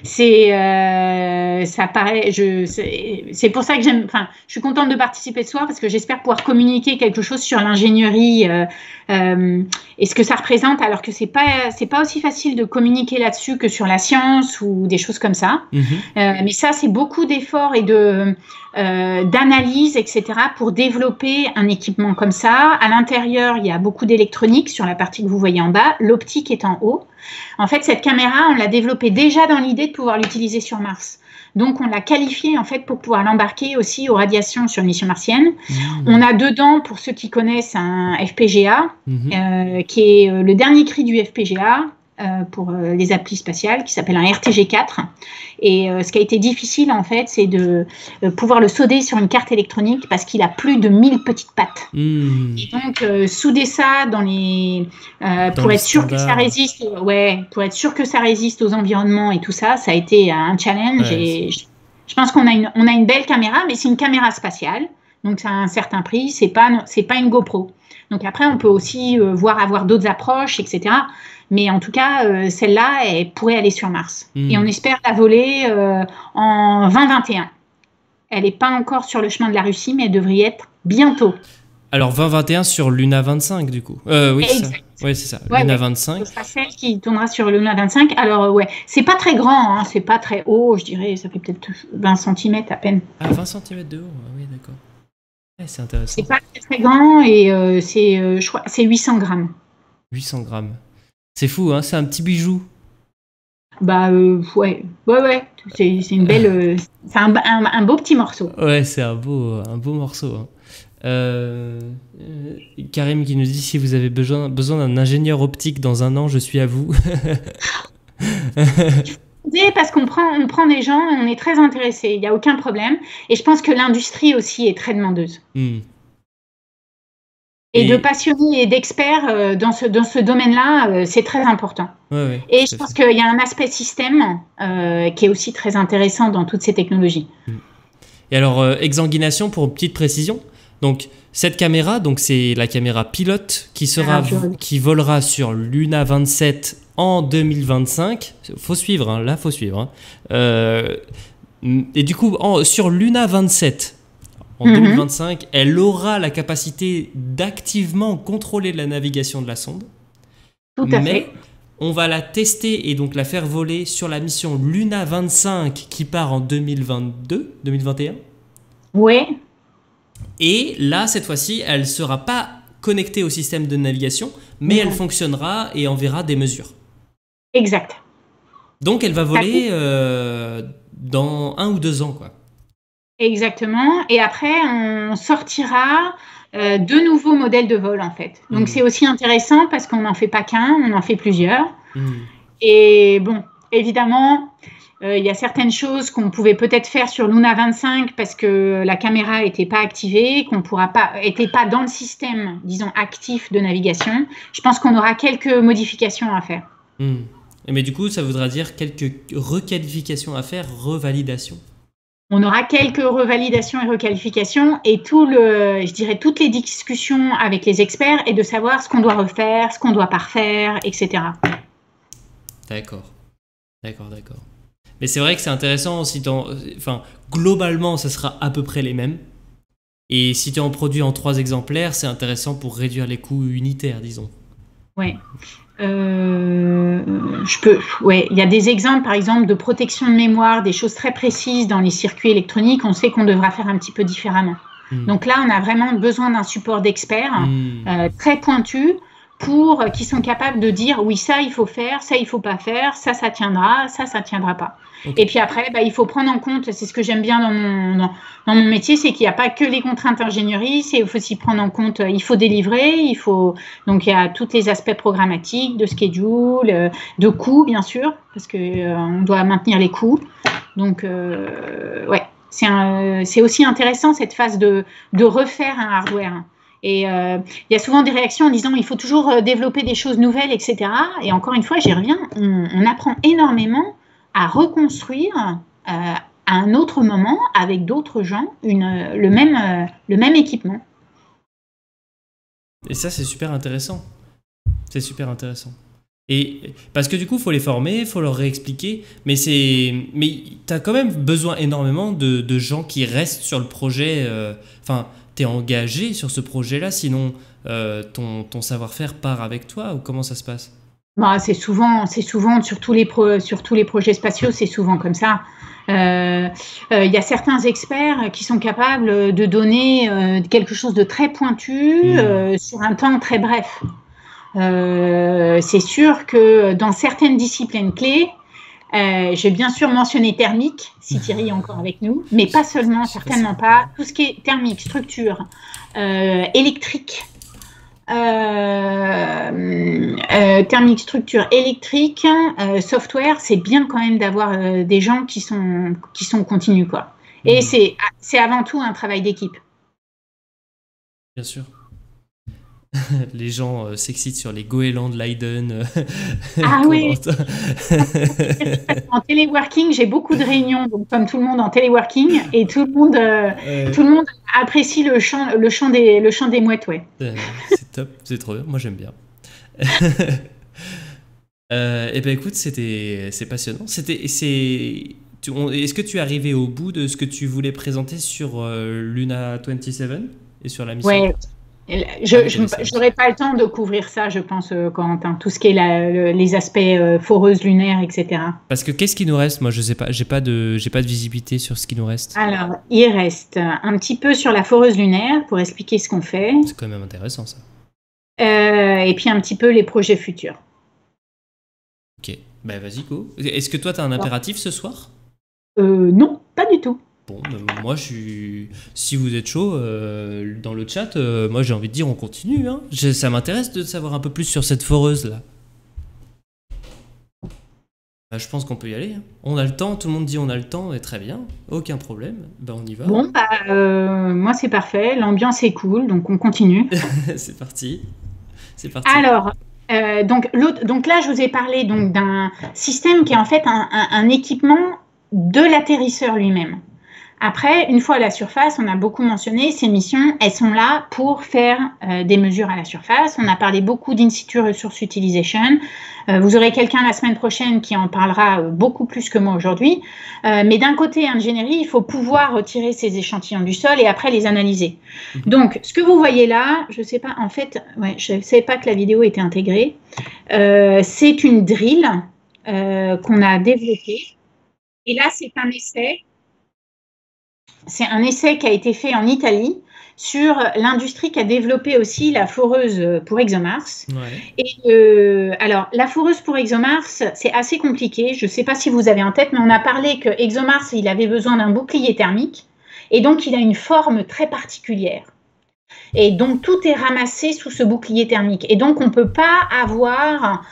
C'est pour ça que je suis contente de participer ce soir parce que j'espère pouvoir communiquer quelque chose sur l'ingénierie et ce que ça représente, alors que c'est pas aussi facile de communiquer là-dessus que sur la science ou des choses comme ça. Mais ça, c'est beaucoup d'efforts et d'analyse, etc. pour développer un équipement comme ça. À l'intérieur, il y a beaucoup d'électronique sur la partie que vous voyez en bas. L'optique est en haut. En fait, cette caméra, on l'a développée déjà dans l'idée de pouvoir l'utiliser sur Mars. Donc, on l'a qualifiée en fait pour pouvoir l'embarquer aussi aux radiations sur une mission martienne. On a dedans, pour ceux qui connaissent, un FPGA, qui est le dernier cri du FPGA pour les applis spatiales, qui s'appelle un RTG4. Et ce qui a été difficile, en fait, c'est de pouvoir le solder sur une carte électronique parce qu'il a plus de 1000 petites pattes. Et donc, souder ça pour être sûr que ça résiste, pour être sûr que ça résiste aux environnements et tout ça, ça a été un challenge. Et je pense qu'on a une belle caméra, mais c'est une caméra spatiale. Donc, ça a un certain prix. C'est pas une GoPro. Donc, après, on peut aussi avoir d'autres approches, etc. Mais en tout cas, celle-là, elle pourrait aller sur Mars. Et on espère la voler en 2021. Elle n'est pas encore sur le chemin de la Russie, mais elle devrait y être bientôt. Alors 2021 sur Luna 25, du coup. Oui, c'est ça. Luna 25. Ce sera celle qui tournera sur Luna 25. Alors, c'est pas très grand, hein, c'est pas très haut, je dirais. Ça fait peut-être 20 cm à peine. Ah, 20 cm de haut, oui, d'accord. Ouais, c'est intéressant. C'est pas très, très grand et je crois, c'est 800 grammes. 800 grammes. C'est fou, hein, c'est un petit bijou. Bah ouais. C'est une belle, c'est un beau petit morceau. Ouais, c'est un beau morceau. Hein. Karim qui nous dit si vous avez besoin d'un ingénieur optique dans un an, je suis à vous. Parce qu'on prend des gens, on est très intéressés, il n'y a aucun problème. Et je pense que l'industrie aussi est très demandeuse. Et de passionnés et d'experts dans ce domaine-là, c'est très important. Et je pense qu'il y a un aspect système qui est aussi très intéressant dans toutes ces technologies. Et alors, exsanguination, pour une petite précision. Donc, cette caméra, c'est la caméra pilote qui volera sur Luna 27 en 2025. Faut suivre, hein, là, faut suivre. Hein. Et du coup, sur Luna 27... En 2025, elle aura la capacité d'activement contrôler la navigation de la sonde. Tout à fait. On va la tester et donc la faire voler sur la mission Luna 25 qui part en 2021. Oui. Et là, cette fois-ci, elle ne sera pas connectée au système de navigation, mais elle fonctionnera et enverra des mesures. Exact. Donc, elle va voler dans 1 ou 2 ans, quoi. Exactement. Et après, on sortira de nouveaux modèles de vol, en fait. Donc, c'est aussi intéressant parce qu'on n'en fait pas qu'un, on en fait plusieurs. Et bon, évidemment, il y a certaines choses qu'on pouvait peut-être faire sur Luna 25 parce que la caméra n'était pas activée, n'était pas dans le système, disons, actif de navigation. Je pense qu'on aura quelques modifications à faire. Mais du coup, ça voudra dire quelques requalifications à faire, revalidation. On aura quelques revalidations et requalifications et je dirais toutes les discussions avec les experts et de savoir ce qu'on doit refaire, ce qu'on doit pas refaire, etc. D'accord. Mais c'est vrai que c'est intéressant si globalement, ça sera à peu près les mêmes. Et si tu en produis en 3 exemplaires, c'est intéressant pour réduire les coûts unitaires, disons. Ouais. Il y a des exemples, par exemple, de protection de mémoire, des choses très précises dans les circuits électroniques. On sait qu'on devra faire un petit peu différemment. Donc là, on a vraiment besoin d'un support d'experts très pointu qui sont capables de dire oui, ça il faut faire, ça il faut pas faire, ça tiendra pas. Okay. Et puis après, il faut prendre en compte, c'est ce que j'aime bien dans mon métier, c'est qu'il n'y a pas que les contraintes ingénierie, il faut aussi prendre en compte, il faut délivrer, donc il y a tous les aspects programmatiques, de schedule, de coûts bien sûr, parce qu'on doit maintenir les coûts. Donc c'est aussi intéressant cette phase de refaire un hardware. Et il y a souvent des réactions en disant il faut toujours développer des choses nouvelles, etc. Et encore une fois, j'y reviens, on apprend énormément à reconstruire à un autre moment avec d'autres gens le même équipement. Et ça, c'est super intéressant. Et parce que du coup, il faut les former, il faut leur réexpliquer, mais tu as quand même besoin énormément de gens qui restent sur le projet. Tu es engagé sur ce projet-là, sinon ton savoir-faire part avec toi, ou comment ça se passe? C'est souvent sur tous les projets spatiaux, c'est souvent comme ça. Y a certains experts qui sont capables de donner quelque chose de très pointu sur un temps très bref. C'est sûr que dans certaines disciplines clés, j'ai bien sûr mentionné thermique, si Thierry est encore avec nous, mais pas seulement, certainement pas. Tout ce qui est thermique, structure, électrique, thermique, structure, électrique, software, c'est bien quand même d'avoir des gens qui sont continus, quoi. Et c'est avant tout un travail d'équipe. Bien sûr. Les gens s'excitent sur les Goélands de Leiden. Ah oui. En téléworking, j'ai beaucoup de réunions, donc comme tout le monde en téléworking, et tout le monde apprécie le chant des mouettes, ouais. C'est top, c'est trop bien, moi j'aime bien. Et ben écoute, c'est passionnant. Est-ce que tu es arrivé au bout de ce que tu voulais présenter sur Luna 27 et sur la mission? Ouais. Je n'aurai pas le temps de couvrir ça, je pense, Corentin. Tout ce qui est les aspects foreuses lunaires, etc. Parce que qu'est-ce qui nous reste? Moi, je sais pas. J'ai pas de visibilité sur ce qui nous reste. Alors, il reste un petit peu sur la foreuse lunaire pour expliquer ce qu'on fait. C'est quand même intéressant, ça. Et puis un petit peu les projets futurs. Ok. Ben vas-y, go. Est-ce que toi, tu as un impératif ce soir? Non, pas du tout. Bon, moi, si vous êtes chaud dans le chat, moi j'ai envie de dire on continue. Hein. Ça m'intéresse de savoir un peu plus sur cette foreuse-là. Je pense qu'on peut y aller. Hein. On a le temps, tout le monde dit on a le temps, et très bien, aucun problème. On y va. Bon, moi c'est parfait, l'ambiance est cool, donc on continue. C'est parti. Alors, donc là je vous ai parlé d'un système qui est en fait un équipement de l'atterrisseur lui-même. Après, une fois à la surface, on a beaucoup mentionné ces missions, elles sont là pour faire des mesures à la surface. On a parlé beaucoup d'in situ resource utilisation. Vous aurez quelqu'un la semaine prochaine qui en parlera beaucoup plus que moi aujourd'hui. Mais d'un côté ingénierie, il faut pouvoir retirer ces échantillons du sol et après les analyser. Donc, ce que vous voyez là, je ne sais pas, en fait, je ne savais pas que la vidéo était intégrée. C'est une drill qu'on a développée. Et là, c'est un essai. C'est un essai qui a été fait en Italie sur l'industrie qui a développé aussi la foreuse pour ExoMars. Ouais. Et alors, la foreuse pour ExoMars, c'est assez compliqué. Je ne sais pas si vous avez en tête, mais on a parlé que ExoMars, il avait besoin d'un bouclier thermique. Et donc, il a une forme très particulière. Et donc, tout est ramassé sous ce bouclier thermique. Et donc, on ne peut pas avoir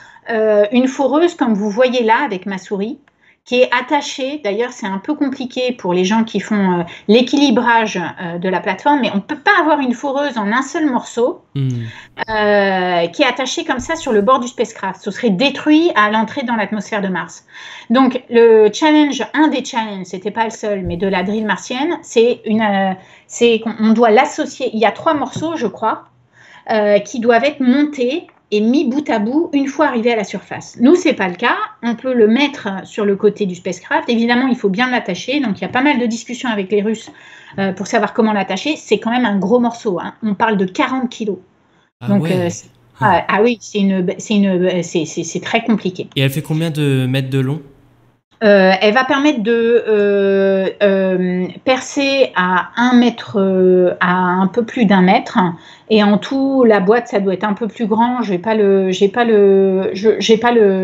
une foreuse comme vous voyez là avec ma souris, qui est attachée. D'ailleurs, c'est un peu compliqué pour les gens qui font l'équilibrage de la plateforme, mais on ne peut pas avoir une foreuse en un seul morceau qui est attachée comme ça sur le bord du spacecraft. Ce serait détruit à l'entrée dans l'atmosphère de Mars. Donc, un des challenges, c'était pas le seul, mais de la drill martienne, c'est qu'on doit l'associer. Il y a 3 morceaux, je crois, qui doivent être montés et mis bout à bout une fois arrivé à la surface. Nous, c'est pas le cas. On peut le mettre sur le côté du spacecraft. Évidemment, il faut bien l'attacher. Donc, il y a pas mal de discussions avec les Russes pour savoir comment l'attacher. C'est quand même un gros morceau. Hein. On parle de 40 kilos. Ah donc, ouais. Oui, c'est très compliqué. Et elle fait combien de mètres de long? Elle va permettre de percer à 1 mètre, à un peu plus d'1 mètre, et en tout la boîte ça doit être un peu plus grand. J'ai pas le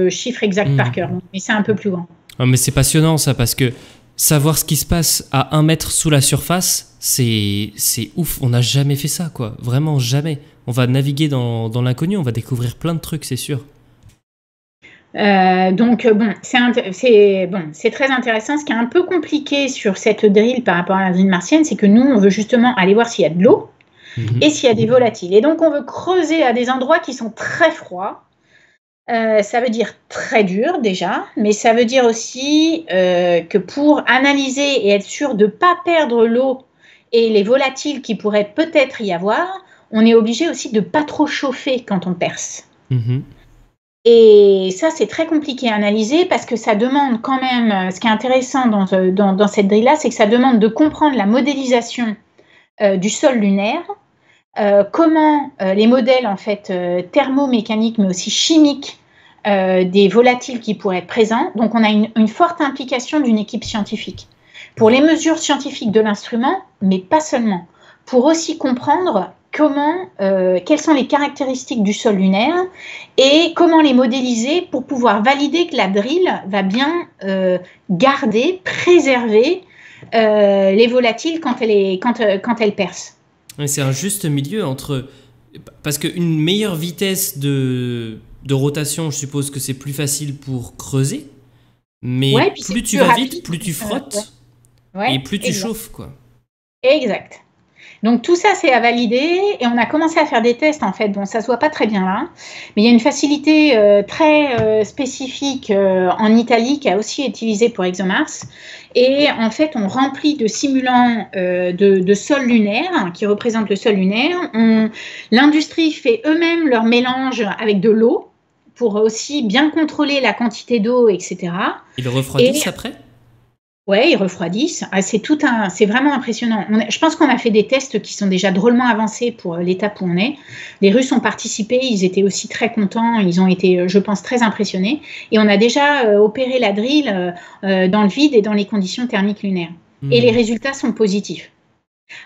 chiffre exact par cœur, mais c'est un peu plus grand. Ah, mais c'est passionnant ça, parce que savoir ce qui se passe à 1 mètre sous la surface, c'est ouf. On n'a jamais fait ça, quoi. Vraiment jamais. On va naviguer dans l'inconnu, on va découvrir plein de trucs, c'est sûr. Donc c'est très intéressant. Ce qui est un peu compliqué sur cette drill par rapport à la drill martienne, c'est que nous, on veut justement aller voir s'il y a de l'eau et s'il y a des volatiles. Et donc, on veut creuser à des endroits qui sont très froids. Ça veut dire très dur déjà, mais ça veut dire aussi que pour analyser et être sûr de ne pas perdre l'eau et les volatiles qui pourraient peut-être y avoir, on est obligé aussi de ne pas trop chauffer quand on perce. Et ça, c'est très compliqué à analyser parce que ça demande quand même, ce qui est intéressant dans cette grille-là, c'est que ça demande de comprendre la modélisation du sol lunaire, comment les modèles en fait thermomécaniques mais aussi chimiques des volatiles qui pourraient être présents. Donc, on a une forte implication d'une équipe scientifique pour les mesures scientifiques de l'instrument, mais pas seulement, pour aussi comprendre quelles sont les caractéristiques du sol lunaire et comment les modéliser pour pouvoir valider que la drill va bien garder, préserver les volatiles quand elle perce. C'est un juste milieu entre... Parce qu'une meilleure vitesse de rotation, je suppose que c'est plus facile pour creuser, mais plus tu vas vite, plus tu frottes et plus tu chauffes, quoi. Exact. Donc, tout ça, c'est à valider et on a commencé à faire des tests, en fait. Bon, ça ne se voit pas très bien là, mais il y a une facilité très spécifique en Italie qui a aussi été utilisée pour ExoMars. Et en fait, on remplit de simulants de sol lunaire qui représentent le sol lunaire. L'industrie fait eux-mêmes leur mélange avec de l'eau pour aussi bien contrôler la quantité d'eau, etc. Ils le refroidissent après ? Ouais, ils refroidissent. C'est vraiment impressionnant. Je pense qu'on a fait des tests qui sont déjà drôlement avancés pour l'étape où on est. Les Russes ont participé, ils étaient aussi très contents, ils ont été, je pense, très impressionnés. Et on a déjà opéré la drill dans le vide et dans les conditions thermiques lunaires. Et les résultats sont positifs.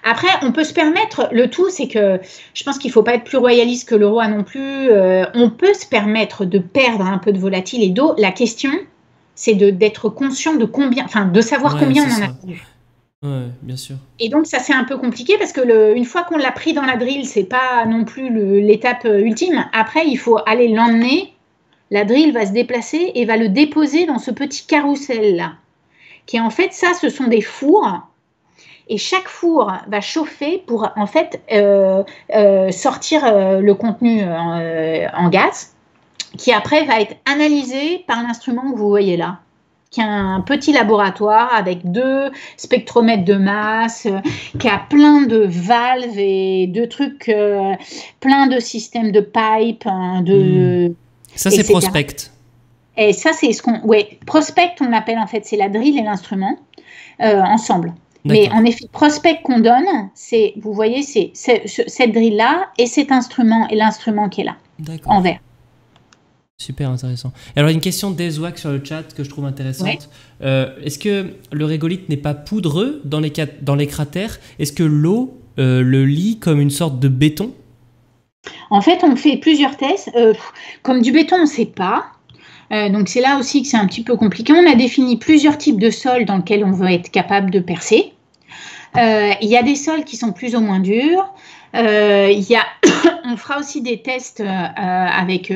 Après, on peut se permettre, le tout, c'est que je pense qu'il ne faut pas être plus royaliste que le roi non plus. On peut se permettre de perdre un peu de volatile et d'eau. La question, c'est d'être conscient de savoir combien on en a perdu. Ouais, bien sûr. Et donc, ça, c'est un peu compliqué parce que une fois qu'on l'a pris dans la drill, c'est pas non plus l'étape ultime. Après, il faut aller l'emmener. La drill va se déplacer et va le déposer dans ce petit carrousel-là. Qui, en fait, ce sont des fours. Et chaque four va chauffer pour, en fait, sortir le contenu en gaz, qui après va être analysé par l'instrument que vous voyez là, qui est un petit laboratoire avec 2 spectromètres de masse, qui a plein de valves et de trucs, plein de systèmes de pipes, Ça, c'est Prospect. Et ça, c'est Prospect, on l'appelle en fait, c'est la drill et l'instrument ensemble. Mais en effet, Prospect qu'on donne, vous voyez, c'est cette drill-là et cet instrument et l'instrument qui est là, en vert. Super intéressant. Alors, une question d'Ezwak sur le chat que je trouve intéressante. Est-ce que le régolithe n'est pas poudreux dans les cratères? Est-ce que l'eau le lie comme une sorte de béton? En fait, on fait plusieurs tests. Comme du béton, on ne sait pas. Donc, c'est là aussi que c'est un petit peu compliqué. On a défini plusieurs types de sols dans lesquels on veut être capable de percer. Il y a des sols qui sont plus ou moins durs. On fera aussi des tests avec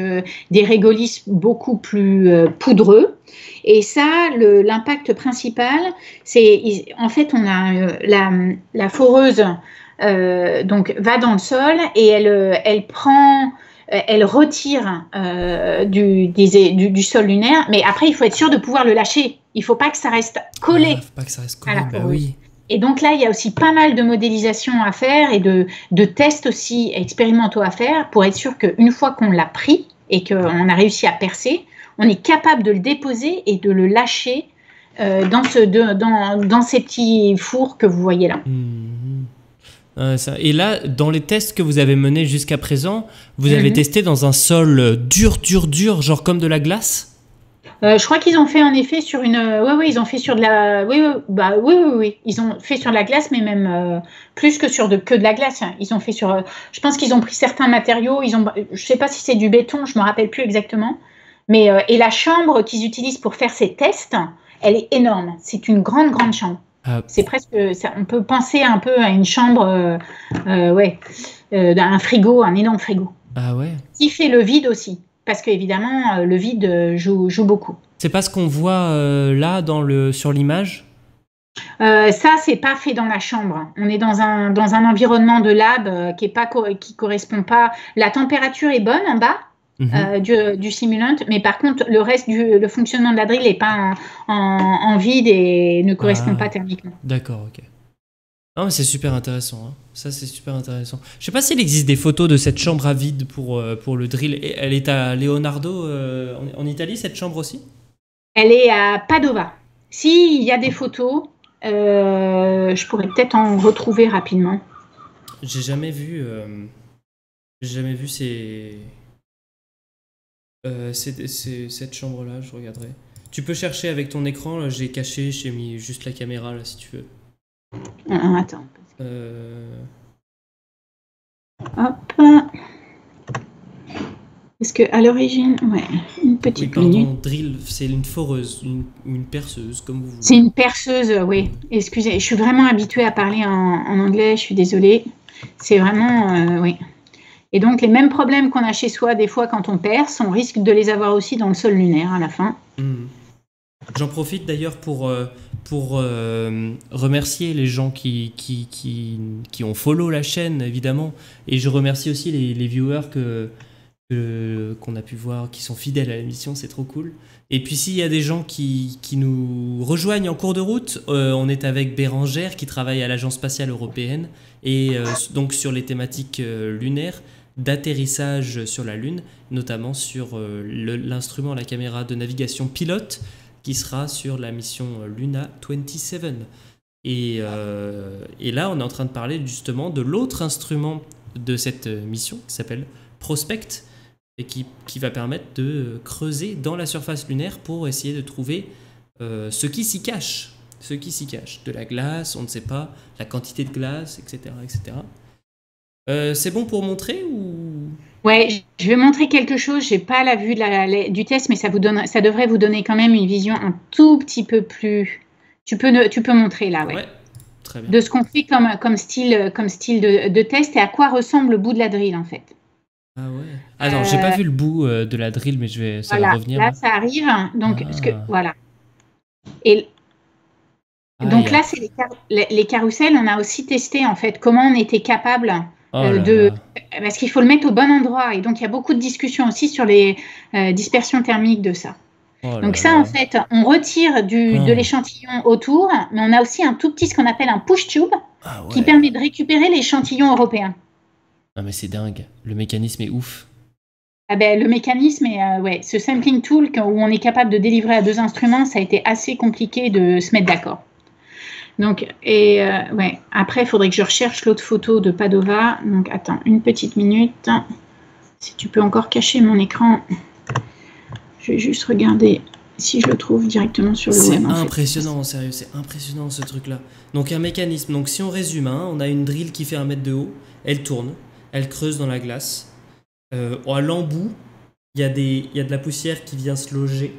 des régolis beaucoup plus poudreux. Et ça, l'impact principal, c'est en fait on a la foreuse donc va dans le sol et elle prend, elle retire du sol lunaire. Mais après, il faut être sûr de pouvoir le lâcher. Il ne faut pas que ça reste collé. Faut pas que ça reste collé. À la foreuse. Oui. Et donc là, il y a aussi pas mal de modélisation à faire et de tests aussi expérimentaux à faire pour être sûr qu'une fois qu'on l'a pris et qu'on a réussi à percer, on est capable de le déposer et de le lâcher dans ces petits fours que vous voyez là. Et là, dans les tests que vous avez menés jusqu'à présent, vous avez testé dans un sol dur, genre comme de la glace? Je crois qu'ils ont fait en effet sur une. Oui, ils ont fait sur de la. Oui. Ils ont fait sur de la glace, mais même plus que que de la glace. Ils ont fait sur. Je pense qu'ils ont pris certains matériaux. Je sais pas si c'est du béton, je me rappelle plus exactement. Mais et la chambre qu'ils utilisent pour faire ces tests, elle est énorme. C'est une grande chambre. C'est presque. On peut penser un peu à une chambre, d'un frigo, un énorme frigo. Ah ouais. Qui fait le vide aussi. Parce qu'évidemment, le vide joue beaucoup. C'est pas ce qu'on voit là sur l'image? Ça, c'est pas fait dans la chambre. On est dans un environnement de lab qui correspond pas. La température est bonne en bas du simulant, mais par contre, le reste le fonctionnement de la drill n'est pas en vide et ne correspond pas thermiquement. D'accord, ok. Non, mais c'est super intéressant. Hein. Ça, c'est super intéressant. Je sais pas s'il existe des photos de cette chambre à vide pour le drill. Elle est à Leonardo, en Italie, cette chambre aussi? Elle est à Padova. S'il y a des photos, je pourrais peut-être en retrouver rapidement. J'ai jamais vu cette chambre-là, je regarderai. Tu peux chercher avec ton écran, là, j'ai mis juste la caméra, là, si tu veux. Attends. Hop. Parce qu'à l'origine, une petite minute. Drill, c'est une foreuse, une perceuse, comme vous voulez. C'est une perceuse, oui. Excusez, je suis vraiment habituée à parler en anglais, je suis désolée. C'est vraiment, oui. Et donc, les mêmes problèmes qu'on a chez soi, des fois, quand on perce, on risque de les avoir aussi dans le sol lunaire à la fin. J'en profite d'ailleurs pour remercier les gens qui ont follow la chaîne, évidemment. Et je remercie aussi les viewers qu'on a pu voir, qui sont fidèles à l'émission, c'est trop cool. Et puis s'il y a des gens qui nous rejoignent en cours de route, on est avec Bérangère qui travaille à l'Agence spatiale européenne et donc sur les thématiques lunaires, d'atterrissage sur la Lune, notamment sur l'instrument, la caméra de navigation pilote qui sera sur la mission Luna 27. Et là, on est en train de parler justement de l'autre instrument de cette mission qui s'appelle Prospect et qui va permettre de creuser dans la surface lunaire pour essayer de trouver ce qui s'y cache. Ce qui s'y cache. De la glace, on ne sait pas, la quantité de glace, etc. etc. C'est bon pour montrer ou... Ouais, je vais montrer quelque chose. J'ai pas la vue du test, mais ça devrait vous donner quand même une vision un tout petit peu plus. Tu peux montrer là, ouais. Très bien. De ce qu'on fait comme style de test et à quoi ressemble le bout de la drill en fait. Ah ouais. Ah non, j'ai pas vu le bout de la drill, mais ça va revenir. Là, ça arrive. Donc, voilà. Et donc là, c'est les carousels. On a aussi testé en fait comment on était capable. Parce qu'il faut le mettre au bon endroit et donc il y a beaucoup de discussions aussi sur les dispersions thermiques de ça. En fait, on retire de l'échantillon autour, mais on a aussi un tout petit, ce qu'on appelle un push tube, qui permet de récupérer l'échantillon européen. Ah mais c'est dingue, le mécanisme est ouf. Le mécanisme est, ce sampling tool où on est capable de délivrer à 2 instruments, ça a été assez compliqué de se mettre d'accord. Donc, après, il faudrait que je recherche l'autre photo de Padova. Donc, attends, une petite minute. Si tu peux encore cacher mon écran, je vais juste regarder si je le trouve directement sur le web. C'est impressionnant, sérieux, c'est impressionnant ce truc-là. Donc, un mécanisme. Donc, si on résume, on a une drill qui fait 1 mètre de haut, elle tourne, elle creuse dans la glace. À l'embout, il y a de la poussière qui vient se loger.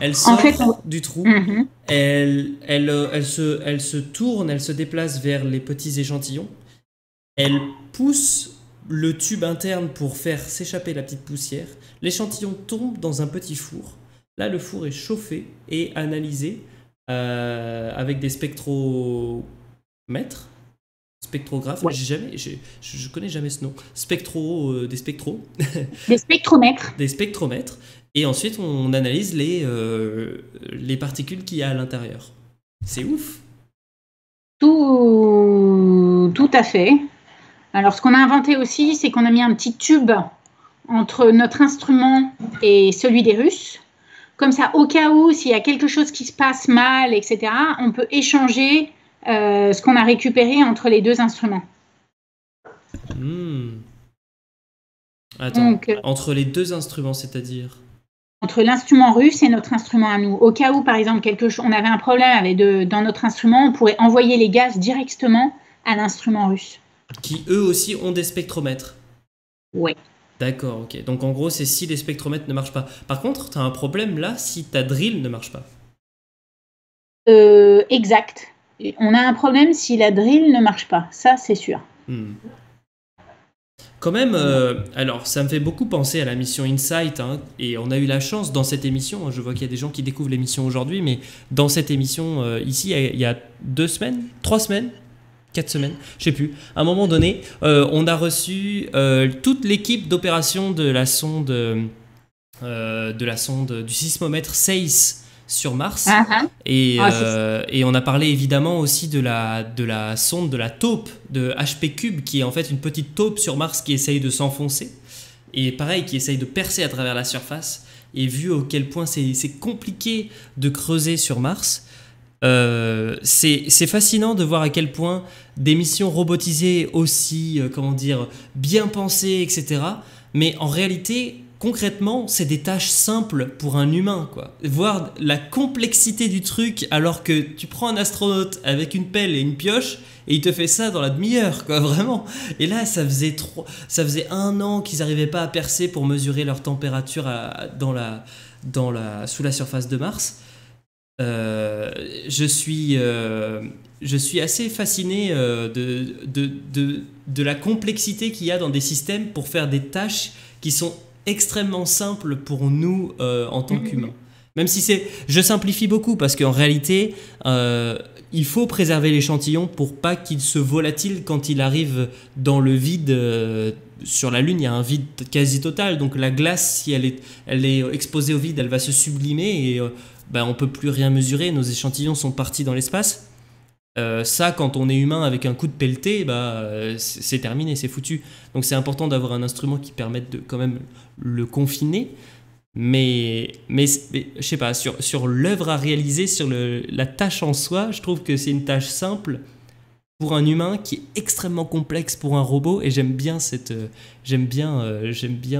Elle En sort fait, du trou, Mhm. elle se tourne, elle se déplace vers les petits échantillons, elle pousse le tube interne pour faire s'échapper la petite poussière, l'échantillon tombe dans un petit four. Là, le four est chauffé et analysé avec des spectromètres, spectrographes, Ouais. je connais jamais ce nom, des spectros, Des spectromètres. des spectromètres, et ensuite on analyse les particules qu'il y a à l'intérieur. C'est ouf. Tout à fait. Alors, ce qu'on a inventé aussi, c'est qu'on a mis un petit tube entre notre instrument et celui des Russes. Comme ça, au cas où, s'il y a quelque chose qui se passe mal, etc., on peut échanger ce qu'on a récupéré entre les deux instruments. Attends, Donc, entre les deux instruments, c'est-à-dire? entre l'instrument russe et notre instrument à nous. Au cas où, par exemple, on avait un problème dans notre instrument, on pourrait envoyer les gaz directement à l'instrument russe. Qui eux aussi ont des spectromètres. Oui. D'accord, ok. Donc en gros, c'est si les spectromètres ne marchent pas. Par contre, tu as un problème là si ta drill ne marche pas. Exact. On a un problème si la drill ne marche pas. Ça, c'est sûr. Quand même, alors ça me fait beaucoup penser à la mission Insight, hein, et on a eu la chance dans cette émission, je vois qu'il y a des gens qui découvrent l'émission aujourd'hui, mais dans cette émission ici, il y a 2 semaines, 3 semaines, 4 semaines, je sais plus, à un moment donné, on a reçu toute l'équipe d'opération de la sonde du sismomètre SEIS sur Mars. Et on a parlé évidemment aussi de la sonde de la taupe de HP Cube, qui est en fait une petite taupe sur Mars qui essaye de s'enfoncer. Et pareil, qui essaye de percer à travers la surface. Et vu à quel point c'est compliqué de creuser sur Mars, c'est fascinant de voir à quel point des missions robotisées aussi, bien pensées, etc. Mais en réalité, concrètement, c'est des tâches simples pour un humain, quoi. Voir la complexité du truc, alors que tu prends un astronaute avec une pelle et une pioche, et il te fait ça dans la demi-heure, quoi, vraiment. Et là, ça faisait 1 an qu'ils n'arrivaient pas à percer pour mesurer leur température sous la surface de Mars. Je suis assez fasciné de la complexité qu'il y a dans des systèmes pour faire des tâches qui sont extrêmement simples pour nous en tant qu'humains. Même si je simplifie beaucoup parce qu'en réalité, il faut préserver l'échantillon pour pas qu'il se volatile quand il arrive dans le vide. Sur la Lune, il y a un vide quasi total, donc la glace, si elle est exposée au vide, elle va se sublimer et on peut plus rien mesurer, nos échantillons sont partis dans l'espace. Ça, quand on est humain avec un coup de pelleté, c'est terminé, c'est foutu. Donc c'est important d'avoir un instrument qui permette de quand même le confiner. Mais je sais pas, sur l'œuvre à réaliser, sur la tâche en soi, je trouve que c'est une tâche simple pour un humain qui est extrêmement complexe pour un robot. Et j'aime bien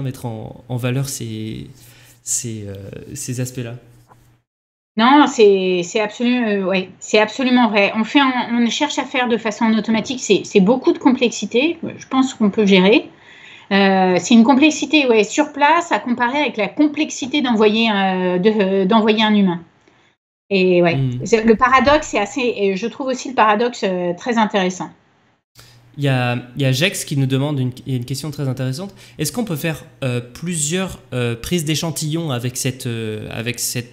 mettre en valeur ces aspects-là. Non, c'est absolument vrai. On cherche à faire de façon automatique. C'est beaucoup de complexité. Je pense qu'on peut gérer. C'est une complexité sur place à comparer avec la complexité d'envoyer un humain. Et le paradoxe, je trouve aussi le paradoxe très intéressant. Il y a Jex qui nous demande une question très intéressante. Est-ce qu'on peut faire plusieurs prises d'échantillons avec cette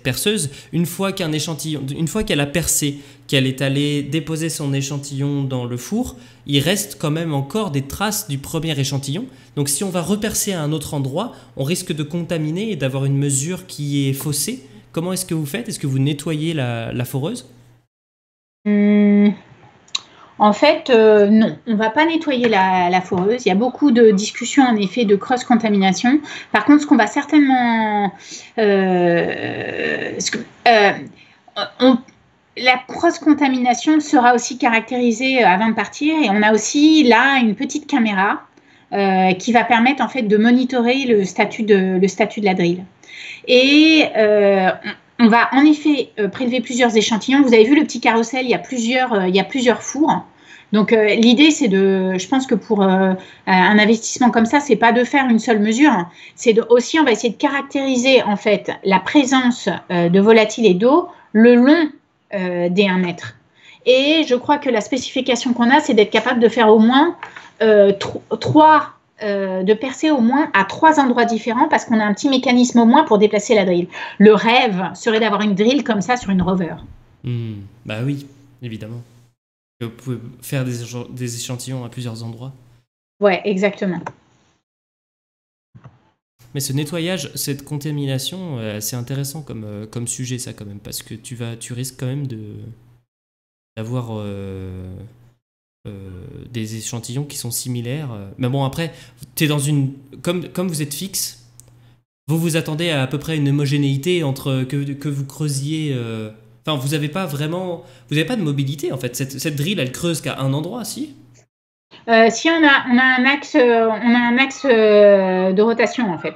perceuse une fois qu'elle a percé, qu'elle est allée déposer son échantillon dans le four, il reste quand même encore des traces du premier échantillon. Donc si on va repercer à un autre endroit, on risque de contaminer et d'avoir une mesure qui est faussée. Comment est-ce que vous faites? Est-ce que vous nettoyez la foreuse? En fait, non, on ne va pas nettoyer la foreuse. Il y a beaucoup de discussions, en effet, de cross-contamination. Par contre, ce qu'on va certainement... la cross-contamination sera aussi caractérisée avant de partir. Et on a aussi, là, une petite caméra qui va permettre, en fait, de monitorer le statut de la drill. Et on va en effet prélever plusieurs échantillons. Vous avez vu le petit carrousel, il y a plusieurs fours. Donc l'idée, c'est je pense que pour un investissement comme ça, c'est pas de faire une seule mesure, hein. Aussi, on va essayer de caractériser en fait la présence de volatiles et d'eau le long des 1 mètre. Et je crois que la spécification qu'on a, c'est d'être capable de faire au moins de percer au moins à 3 endroits différents parce qu'on a un petit mécanisme au moins pour déplacer la drill. Le rêve serait d'avoir une drill comme ça sur une rover. Bah oui, évidemment. Vous pouvez faire des échantillons à plusieurs endroits. Ouais, exactement. Mais ce nettoyage, cette contamination, c'est intéressant comme sujet, ça, quand même, parce que tu risques quand même d'avoir des échantillons qui sont similaires. Mais bon, après, t'es dans comme vous êtes fixe, vous vous attendez à peu près une homogénéité entre que vous creusiez. Enfin, vous n'avez pas de mobilité, en fait. Cette drill, elle creuse qu'à un endroit, si Si on a un axe de rotation, en fait.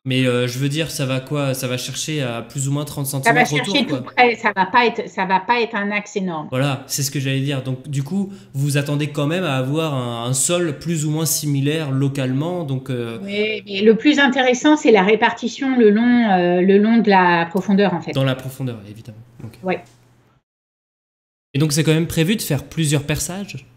Mais je veux dire, ça va quoi? Ça va chercher à plus ou moins 30 cm Ça va chercher autour, tout près, ça va pas être un axe énorme. Voilà, c'est ce que j'allais dire. Donc du coup, vous vous attendez quand même à avoir un sol plus ou moins similaire localement. Donc Oui, mais le plus intéressant, c'est la répartition le long de la profondeur, en fait. Dans la profondeur, évidemment. Okay. Ouais. Et donc c'est quand même prévu de faire plusieurs perçages?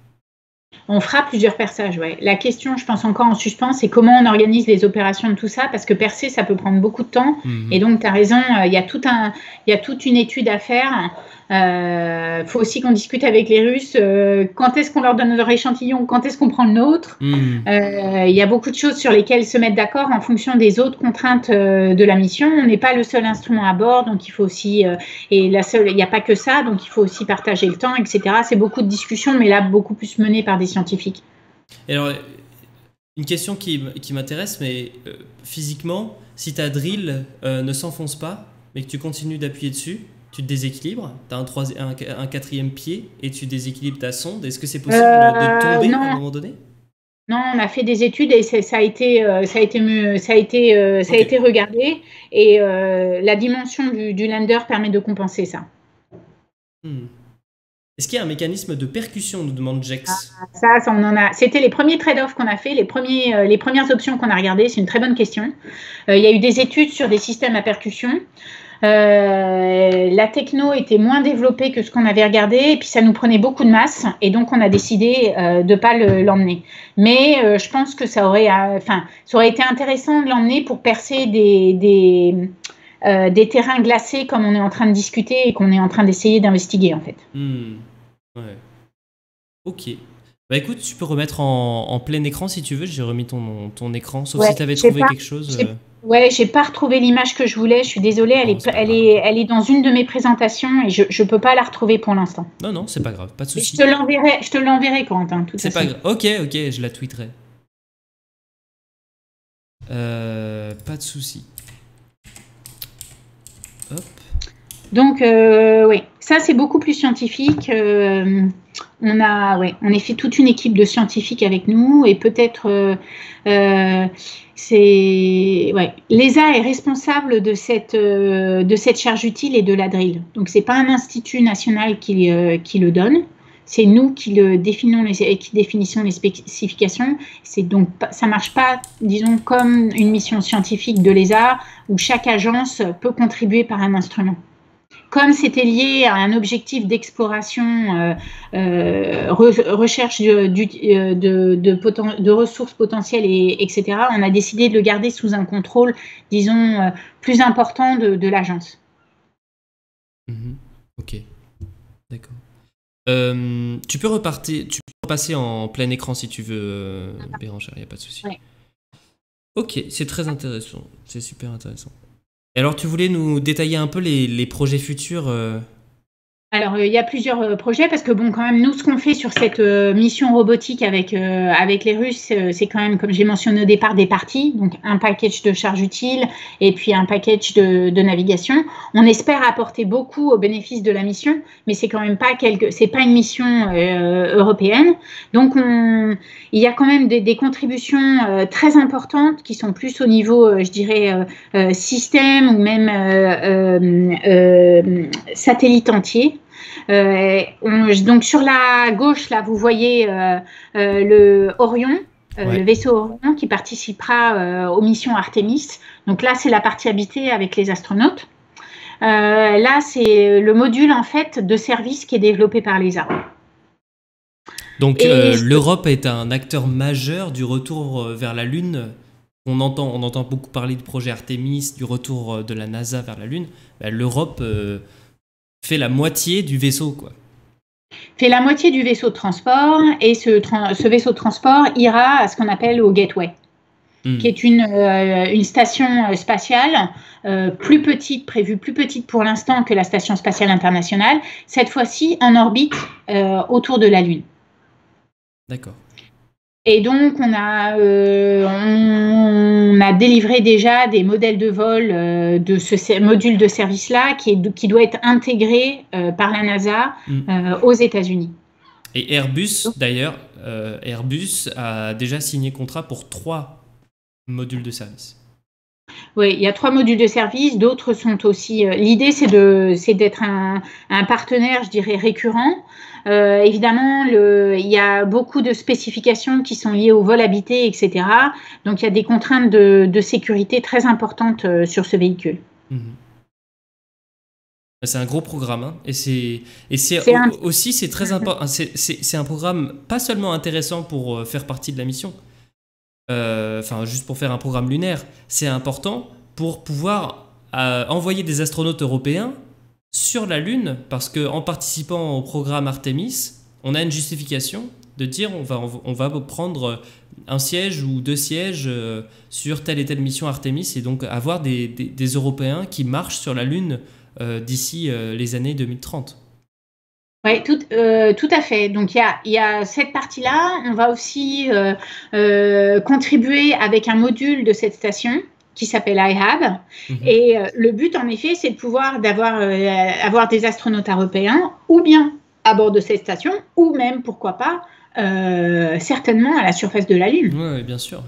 On fera plusieurs perçages, ouais. La question, je pense encore en suspens, c'est comment on organise les opérations de tout ça, parce que percer, ça peut prendre beaucoup de temps. Et donc, tu as raison, il y a toute une étude à faire. Faut aussi qu'on discute avec les Russes. Quand est-ce qu'on leur donne leur échantillon? Quand est-ce qu'on prend le nôtre? Il y a beaucoup de choses sur lesquelles se mettre d'accord en fonction des autres contraintes de la mission. On n'est pas le seul instrument à bord, donc il faut aussi... il n'y a pas que ça, donc il faut aussi partager le temps, etc. C'est beaucoup de discussions, mais là, beaucoup plus menées par des scientifiques. Et alors, une question qui m'intéresse, mais physiquement, si ta drill ne s'enfonce pas, mais que tu continues d'appuyer dessus, tu te déséquilibres, tu as un 4e pied et tu déséquilibres ta sonde. Est-ce que c'est possible de tomber à un moment donné? Non, on a fait des études et ça a été regardé et la dimension du lander permet de compenser ça. Est-ce qu'il y a un mécanisme de percussion, nous demande Jex? Ça, on en a. C'était les premiers trade-offs qu'on a fait, les premières options qu'on a regardées. C'est une très bonne question. Il y a eu des études sur des systèmes à percussion. La techno était moins développée que ce qu'on avait regardé et puis ça nous prenait beaucoup de masse et donc on a décidé de ne pas l'emmener. Mais je pense que ça aurait été intéressant de l'emmener pour percer des terrains glacés comme on est en train de discuter et qu'on est en train d'essayer d'investiguer en fait. Ouais. Ok. Bah écoute, tu peux remettre en plein écran si tu veux. J'ai remis ton écran, sauf si tu avais trouvé quelque chose. Ouais, j'ai pas retrouvé l'image que je voulais. Je suis désolée. Elle est dans une de mes présentations et je peux pas la retrouver pour l'instant. Non, c'est pas grave, pas de souci. Je te l'enverrai, Corentin. C'est pas grave. Ok, je la tweeterai. Pas de souci. Hop. Donc, oui, ça c'est beaucoup plus scientifique. On a, en effet, toute une équipe de scientifiques avec nous et peut-être l'ESA est responsable de cette charge utile et de la drill. Donc, c'est pas un institut national qui le donne. C'est nous qui définissons les spécifications. Donc, ça marche pas, disons, comme une mission scientifique de l'ESA où chaque agence peut contribuer par un instrument. Comme c'était lié à un objectif d'exploration, recherche de ressources potentielles, etc., on a décidé de le garder sous un contrôle, disons, plus important de l'agence. Ok, d'accord. Tu peux repasser en plein écran si tu veux, Bérangère, il n'y a pas de souci. Ouais. Ok, c'est très intéressant, c'est super intéressant. Et alors, tu voulais nous détailler un peu les projets futurs Alors, il y a plusieurs projets parce que, bon, quand même, nous, ce qu'on fait sur cette mission robotique avec les Russes, c'est quand même, comme j'ai mentionné au départ, des parties. Donc, un package de charge utile et puis un package de navigation. On espère apporter beaucoup au bénéfice de la mission, mais c'est quand même c'est pas une mission européenne. Donc, il y a quand même des contributions très importantes qui sont plus au niveau, je dirais, système ou même satellite entier. Donc sur la gauche, là, vous voyez le Orion, le vaisseau Orion qui participera aux missions Artemis. Donc là, c'est la partie habitée avec les astronautes. Là, c'est le module en fait de service qui est développé par l'ESA. Donc l'Europe est un acteur majeur du retour vers la Lune. On entend beaucoup parler du projet Artemis, du retour de la NASA vers la Lune. L'Europe fait la moitié du vaisseau, quoi. Fait la moitié du vaisseau de transport, et ce vaisseau de transport ira à ce qu'on appelle au Gateway, qui est une station spatiale plus petite, prévue plus petite pour l'instant que la Station spatiale internationale, cette fois-ci en orbite autour de la Lune. D'accord. Et donc, on a délivré déjà des modèles de vol de ce module de service-là qui doit être intégré par la NASA aux États-Unis. Et Airbus, d'ailleurs, Airbus a déjà signé contrat pour 3 modules de service. Oui, il y a 3 modules de service, d'autres sont aussi... L'idée, c'est d'être un partenaire, je dirais, récurrent. Évidemment, il y a beaucoup de spécifications qui sont liées au vol habité, etc. Donc, il y a des contraintes de sécurité très importantes sur ce véhicule. C'est un gros programme, hein, et c'est très important. C'est un programme pas seulement intéressant pour faire partie de la mission, juste pour faire un programme lunaire, c'est important pour pouvoir envoyer des astronautes européens sur la Lune, parce qu'en participant au programme Artemis, on a une justification de dire on va prendre un siège ou 2 sièges sur telle et telle mission Artemis, et donc avoir des Européens qui marchent sur la Lune d'ici les années 2030. Oui, tout à fait. Donc, il y a cette partie-là. On va aussi contribuer avec un module de cette station qui s'appelle iHab. Et le but, en effet, c'est de pouvoir avoir des astronautes européens, ou bien à bord de cette station, ou même, pourquoi pas, certainement à la surface de la Lune. Oui, bien sûr.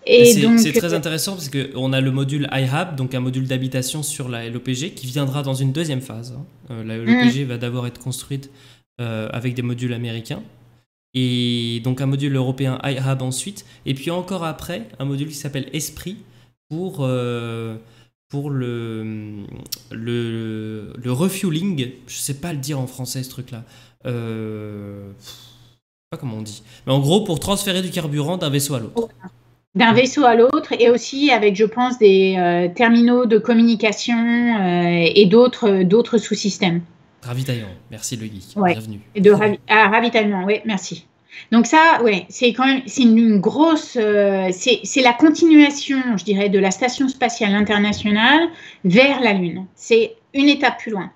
Et c'est très intéressant parce qu'on a le module iHab, donc un module d'habitation sur la LOPG qui viendra dans une deuxième phase. La LOPG va d'abord être construite avec des modules américains, et donc un module européen iHab ensuite, et puis encore après un module qui s'appelle Esprit pour le refueling. Je sais pas le dire en français, ce truc-là. Je sais pas comment on dit, mais en gros pour transférer du carburant d'un vaisseau à l'autre. D'un vaisseau à l'autre, et aussi avec, je pense, des terminaux de communication et d'autres sous-systèmes. Ravitaillement, merci le geek, bienvenue. Ravitaillement, oui, merci. Donc ça, ouais, c'est quand même, c'est une grosse, c'est la continuation, je dirais, de la Station spatiale internationale vers la Lune. C'est une étape plus loin.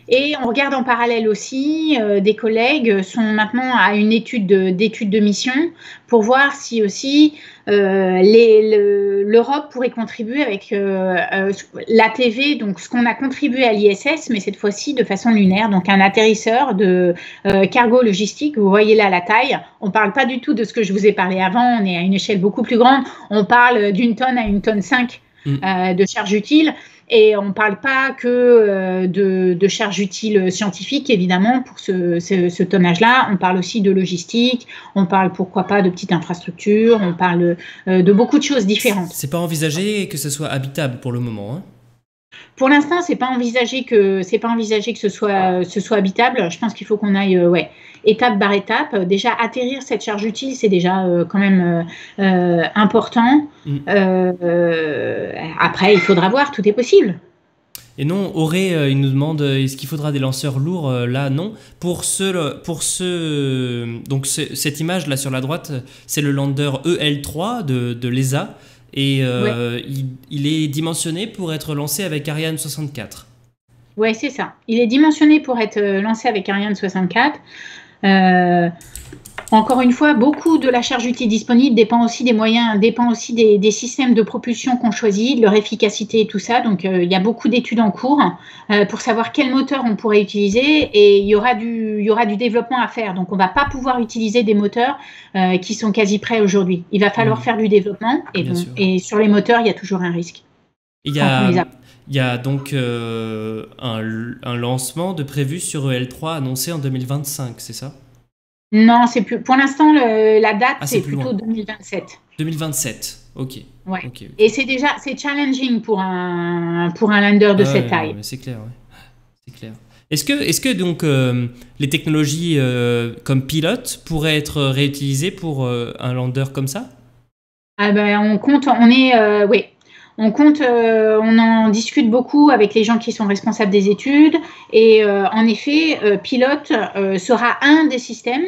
Et on regarde en parallèle aussi, des collègues sont maintenant à une étude de mission pour voir si aussi l'Europe pourrait contribuer avec l'ATV, donc ce qu'on a contribué à l'ISS, mais cette fois-ci de façon lunaire, donc un atterrisseur de cargo logistique. Vous voyez là la taille. On ne parle pas du tout de ce que je vous ai parlé avant, on est à une échelle beaucoup plus grande. On parle d'1 tonne à 1,5 tonne de charge utile. Et on ne parle pas que de charge utile scientifique, évidemment, pour ce tonnage-là. On parle aussi de logistique, on parle, pourquoi pas, de petites infrastructures, on parle de beaucoup de choses différentes. C'est pas envisagé que ce soit habitable pour le moment, hein? Pour l'instant, c'est pas envisagé que ce soit habitable. Je pense qu'il faut qu'on aille étape par étape. Déjà, atterrir cette charge utile, c'est déjà quand même important. Après, il faudra voir, tout est possible. Et non, Auré, il nous demande, est-ce qu'il faudra des lanceurs lourds? Là, non. Donc cette image là sur la droite, c'est le lander EL3 de l'ESA. Et il est dimensionné pour être lancé avec Ariane 64. Oui, c'est ça. Il est dimensionné pour être lancé avec Ariane 64. Encore une fois, beaucoup de la charge utile disponible dépend aussi des moyens, dépend aussi des systèmes de propulsion qu'on choisit, de leur efficacité et tout ça. Donc, il y a beaucoup d'études en cours pour savoir quel moteur on pourrait utiliser, et il y aura du développement à faire. Donc, on ne va pas pouvoir utiliser des moteurs qui sont quasi prêts aujourd'hui. Il va falloir faire du développement, et sur les moteurs, il y a toujours un risque. Il y a Il y a donc un lancement de prévu sur EL3 annoncé en 2025, c'est ça? Non, c'est plus. Pour l'instant, la date, Ah, c'est c'est plus plutôt loin. 2027. 2027, ok. Ouais. Ok, ok. Et c'est challenging pour un lander de Ah cette ouais, non, taille. mais c'est clair, ouais. C'est clair. Est-ce que donc les technologies comme pilote pourraient être réutilisées pour un lander comme ça? Ah ben, on compte, oui, on compte, on en discute beaucoup avec les gens qui sont responsables des études et en effet, Pilote sera un des systèmes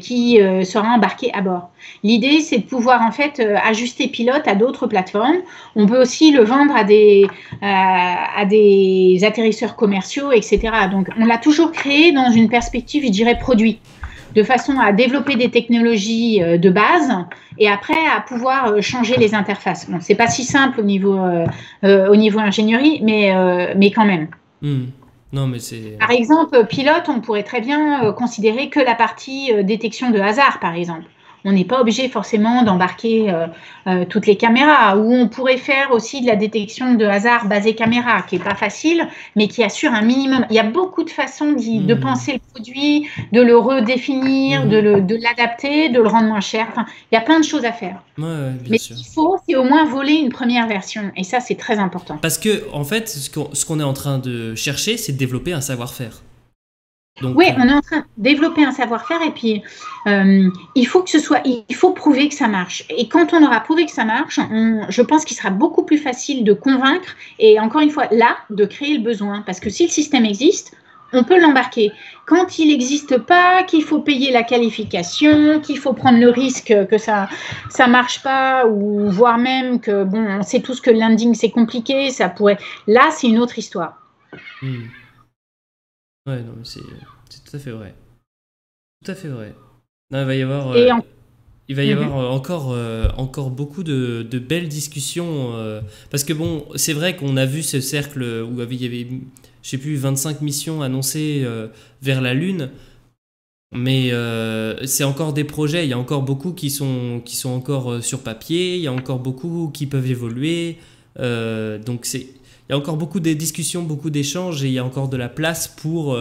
qui sera embarqué à bord. L'idée, c'est de pouvoir en fait ajuster Pilote à d'autres plateformes. On peut aussi le vendre à des atterrisseurs commerciaux, etc. Donc, on l'a toujours créé dans une perspective, je dirais, produit, de façon à développer des technologies de base et après à pouvoir changer les interfaces. Bon, c'est pas si simple au niveau ingénierie, mais quand même. Hmm. Non, mais c'est... Par exemple, pilote, on pourrait très bien considérer que la partie détection de hasard, par exemple. On n'est pas obligé forcément d'embarquer toutes les caméras, ou on pourrait faire aussi de la détection de hasard basée caméra, qui n'est pas facile, mais qui assure un minimum. Il y a beaucoup de façons de Hmm. penser le produit, de le redéfinir, Mhm. de l'adapter, de le rendre moins cher. Enfin, il y a plein de choses à faire. Ouais, ouais, bien Mais ce sûr. qu'il faut, c'est au moins voler une première version, et ça, c'est très important. Parce que, en fait, ce qu'on est en train de chercher, c'est de développer un savoir-faire. Oui, Donc, on est en train de développer un savoir-faire et puis il faut prouver que ça marche. Et quand on aura prouvé que ça marche, je pense qu'il sera beaucoup plus facile de convaincre et encore une fois, là, de créer le besoin. Parce que si le système existe, on peut l'embarquer. Quand il n'existe pas, qu'il faut payer la qualification, qu'il faut prendre le risque que ça marche pas ou voire même que, bon, on sait tous que le landing, c'est compliqué, ça pourrait... Là, c'est une autre histoire. hmm. Ouais, non, mais c'est tout à fait vrai. Tout à fait vrai. Non, Et en... il va y Mhm. avoir encore beaucoup de belles discussions. Parce que bon, c'est vrai qu'on a vu ce cercle où il y avait, je sais plus, 25 missions annoncées vers la Lune. Mais c'est encore des projets, il y a encore beaucoup qui sont encore sur papier, il y a encore beaucoup qui peuvent évoluer. Donc il y a encore beaucoup de discussions, beaucoup d'échanges et il y a encore de la place pour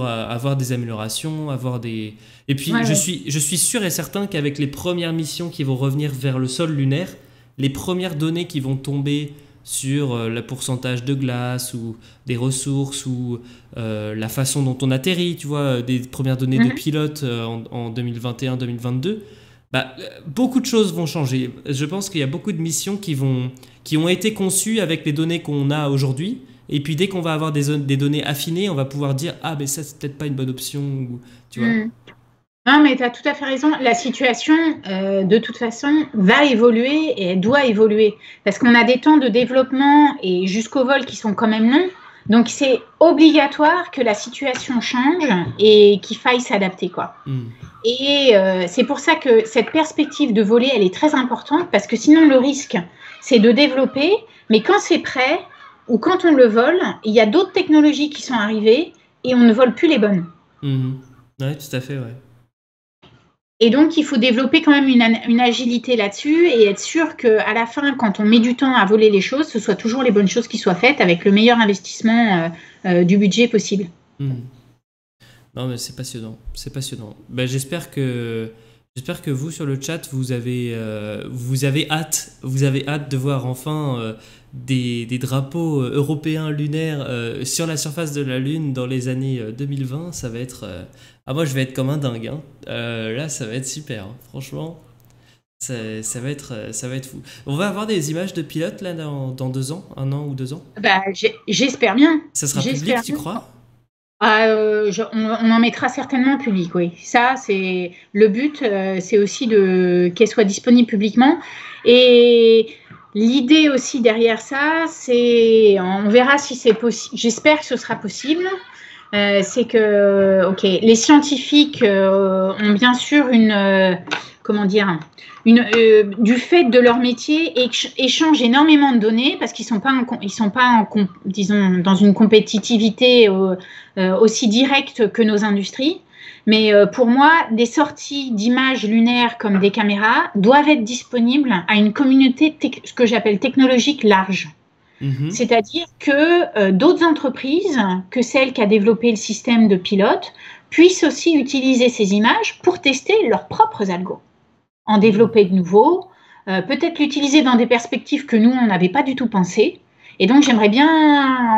avoir des améliorations, avoir des... Et puis Ouais, ouais. je suis sûr et certain qu'avec les premières missions qui vont revenir vers le sol lunaire, les premières données qui vont tomber sur le pourcentage de glace ou des ressources ou la façon dont on atterrit, tu vois, des premières données de Mhm. pilote en 2021-2022, bah, beaucoup de choses vont changer. Je pense qu'il y a beaucoup de missions qui ont été conçues avec les données qu'on a aujourd'hui. Et puis dès qu'on va avoir des données affinées, on va pouvoir dire ah mais ça c'est peut-être pas une bonne option, ou, tu vois. Mhm. Non, mais tu as tout à fait raison. La situation, de toute façon, va évoluer et elle doit évoluer. Parce qu'on a des temps de développement et jusqu'au vol qui sont quand même longs. Donc, c'est obligatoire que la situation change et qu'il faille s'adapter, quoi. Hmm. Et c'est pour ça que cette perspective de voler, elle est très importante parce que sinon, le risque, c'est de développer, mais quand c'est prêt ou quand on le vole, il y a d'autres technologies qui sont arrivées et on ne vole plus les bonnes. Mhm. Ouais, tout à fait, ouais. Et donc, il faut développer quand même une agilité là-dessus et être sûr qu'à la fin, quand on met du temps à voler les choses, ce soit toujours les bonnes choses qui soient faites avec le meilleur investissement du budget possible. Hmm. Non, mais c'est passionnant, c'est passionnant. Ben, j'espère que vous sur le chat vous avez hâte de voir enfin des drapeaux européens lunaires sur la surface de la Lune dans les années 2020. Ça va être ah, moi je vais être comme un dingue, hein. Là ça va être super, hein. Franchement ça va être fou. On va avoir des images de pilotes là dans 2 ans, 1 an ou 2 ans. Bah, j'espère bien. Ça sera public, J'espère tu bien. crois? Ah, on en mettra certainement en public, oui. Ça, c'est le but, c'est aussi qu'elle soit disponible publiquement. Et l'idée aussi derrière ça, on verra si c'est possible. J'espère que ce sera possible. C'est que, ok, les scientifiques ont bien sûr comment dire, du fait de leur métier, échangent énormément de données parce qu'ils sont pas disons, dans une compétitivité aussi directe que nos industries. Mais pour moi, des sorties d'images lunaires comme des caméras doivent être disponibles à une communauté, ce que j'appelle technologique large. Mhm. C'est-à-dire que d'autres entreprises que celle qui a développé le système de pilote puissent aussi utiliser ces images pour tester leurs propres algos, en Mhm. développer de nouveaux, peut-être l'utiliser dans des perspectives que nous, on n'avait pas du tout pensé. Et donc, j'aimerais bien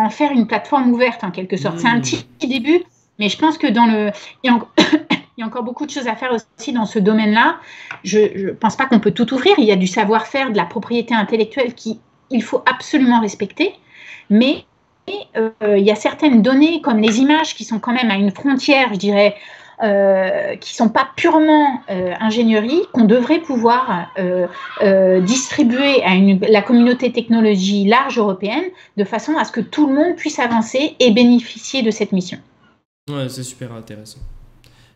en faire une plateforme ouverte, en quelque sorte. C'est un petit Mhm. début, mais je pense que il y a il y a encore beaucoup de choses à faire aussi dans ce domaine-là. Je ne pense pas qu'on peut tout ouvrir. Il y a du savoir-faire, de la propriété intellectuelle qu'il faut absolument respecter. Mais il y a certaines données, comme les images, qui sont quand même à une frontière, je dirais, qui ne sont pas purement ingénierie, qu'on devrait pouvoir distribuer à la communauté technologie large européenne, de façon à ce que tout le monde puisse avancer et bénéficier de cette mission. Ouais, c'est super intéressant.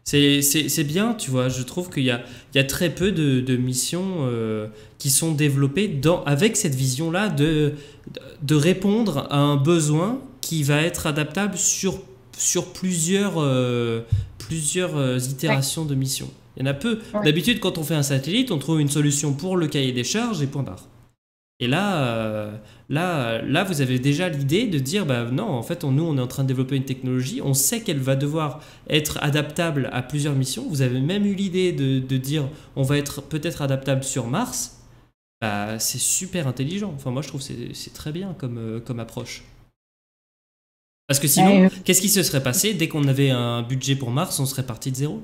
C'est bien, tu vois, je trouve qu'il y a très peu de missions qui sont développées avec cette vision-là de répondre à un besoin qui va être adaptable sur plusieurs Ouais, itérations de missions. Il y en a peu. ouais. D'habitude, quand on fait un satellite, on trouve une solution pour le cahier des charges et point barre. Et là, vous avez déjà l'idée de dire, bah non, en fait, nous, on est en train de développer une technologie, on sait qu'elle va devoir être adaptable à plusieurs missions. Vous avez même eu l'idée de dire, on va être peut-être adaptable sur Mars. Bah, c'est super intelligent. Enfin, moi, je trouve que c'est très bien comme approche. Parce que sinon, Euh, qu'est-ce qui se serait passé dès qu'on avait un budget pour Mars, on serait parti de zéro.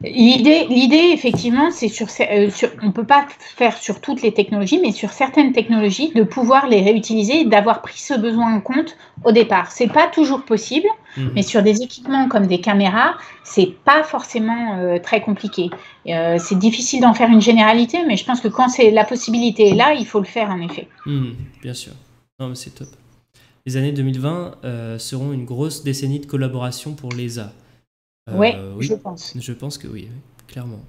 L'idée, effectivement, c'est on ne peut pas faire sur toutes les technologies, mais sur certaines technologies, de pouvoir les réutiliser et d'avoir pris ce besoin en compte au départ. C'est pas toujours possible, mais Mhm. sur des équipements comme des caméras, c'est pas forcément très compliqué. C'est difficile d'en faire une généralité, mais je pense que quand la possibilité est là, il faut le faire en effet. Mhm, bien sûr. Non, mais c'est top. Les années 2020 seront une grosse décennie de collaboration pour l'ESA. Ouais, je Oui, pense. je pense que oui, oui, clairement.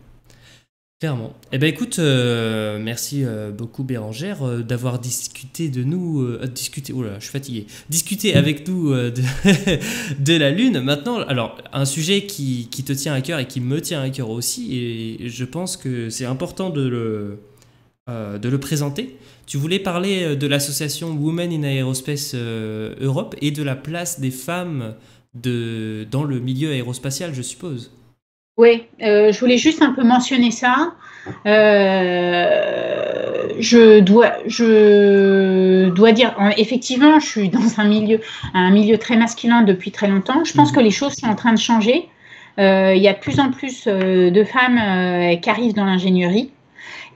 Clairement. Eh ben écoute, merci beaucoup Bérangère d'avoir discuté de nous, discuté, oh là, je suis fatigué, discuté avec nous de la Lune. Maintenant, alors un sujet qui te tient à cœur et qui me tient à cœur aussi, et je pense que c'est important de le présenter. Tu voulais parler de l'association Women in Aerospace Europe et de la place des femmes dans le milieu aérospatial, je suppose. Oui, je voulais juste un peu mentionner ça. Je dois dire, effectivement, je suis dans un milieu très masculin depuis très longtemps. Je pense que Mhm. les choses sont en train de changer. Il y a de plus en plus de femmes qui arrivent dans l'ingénierie.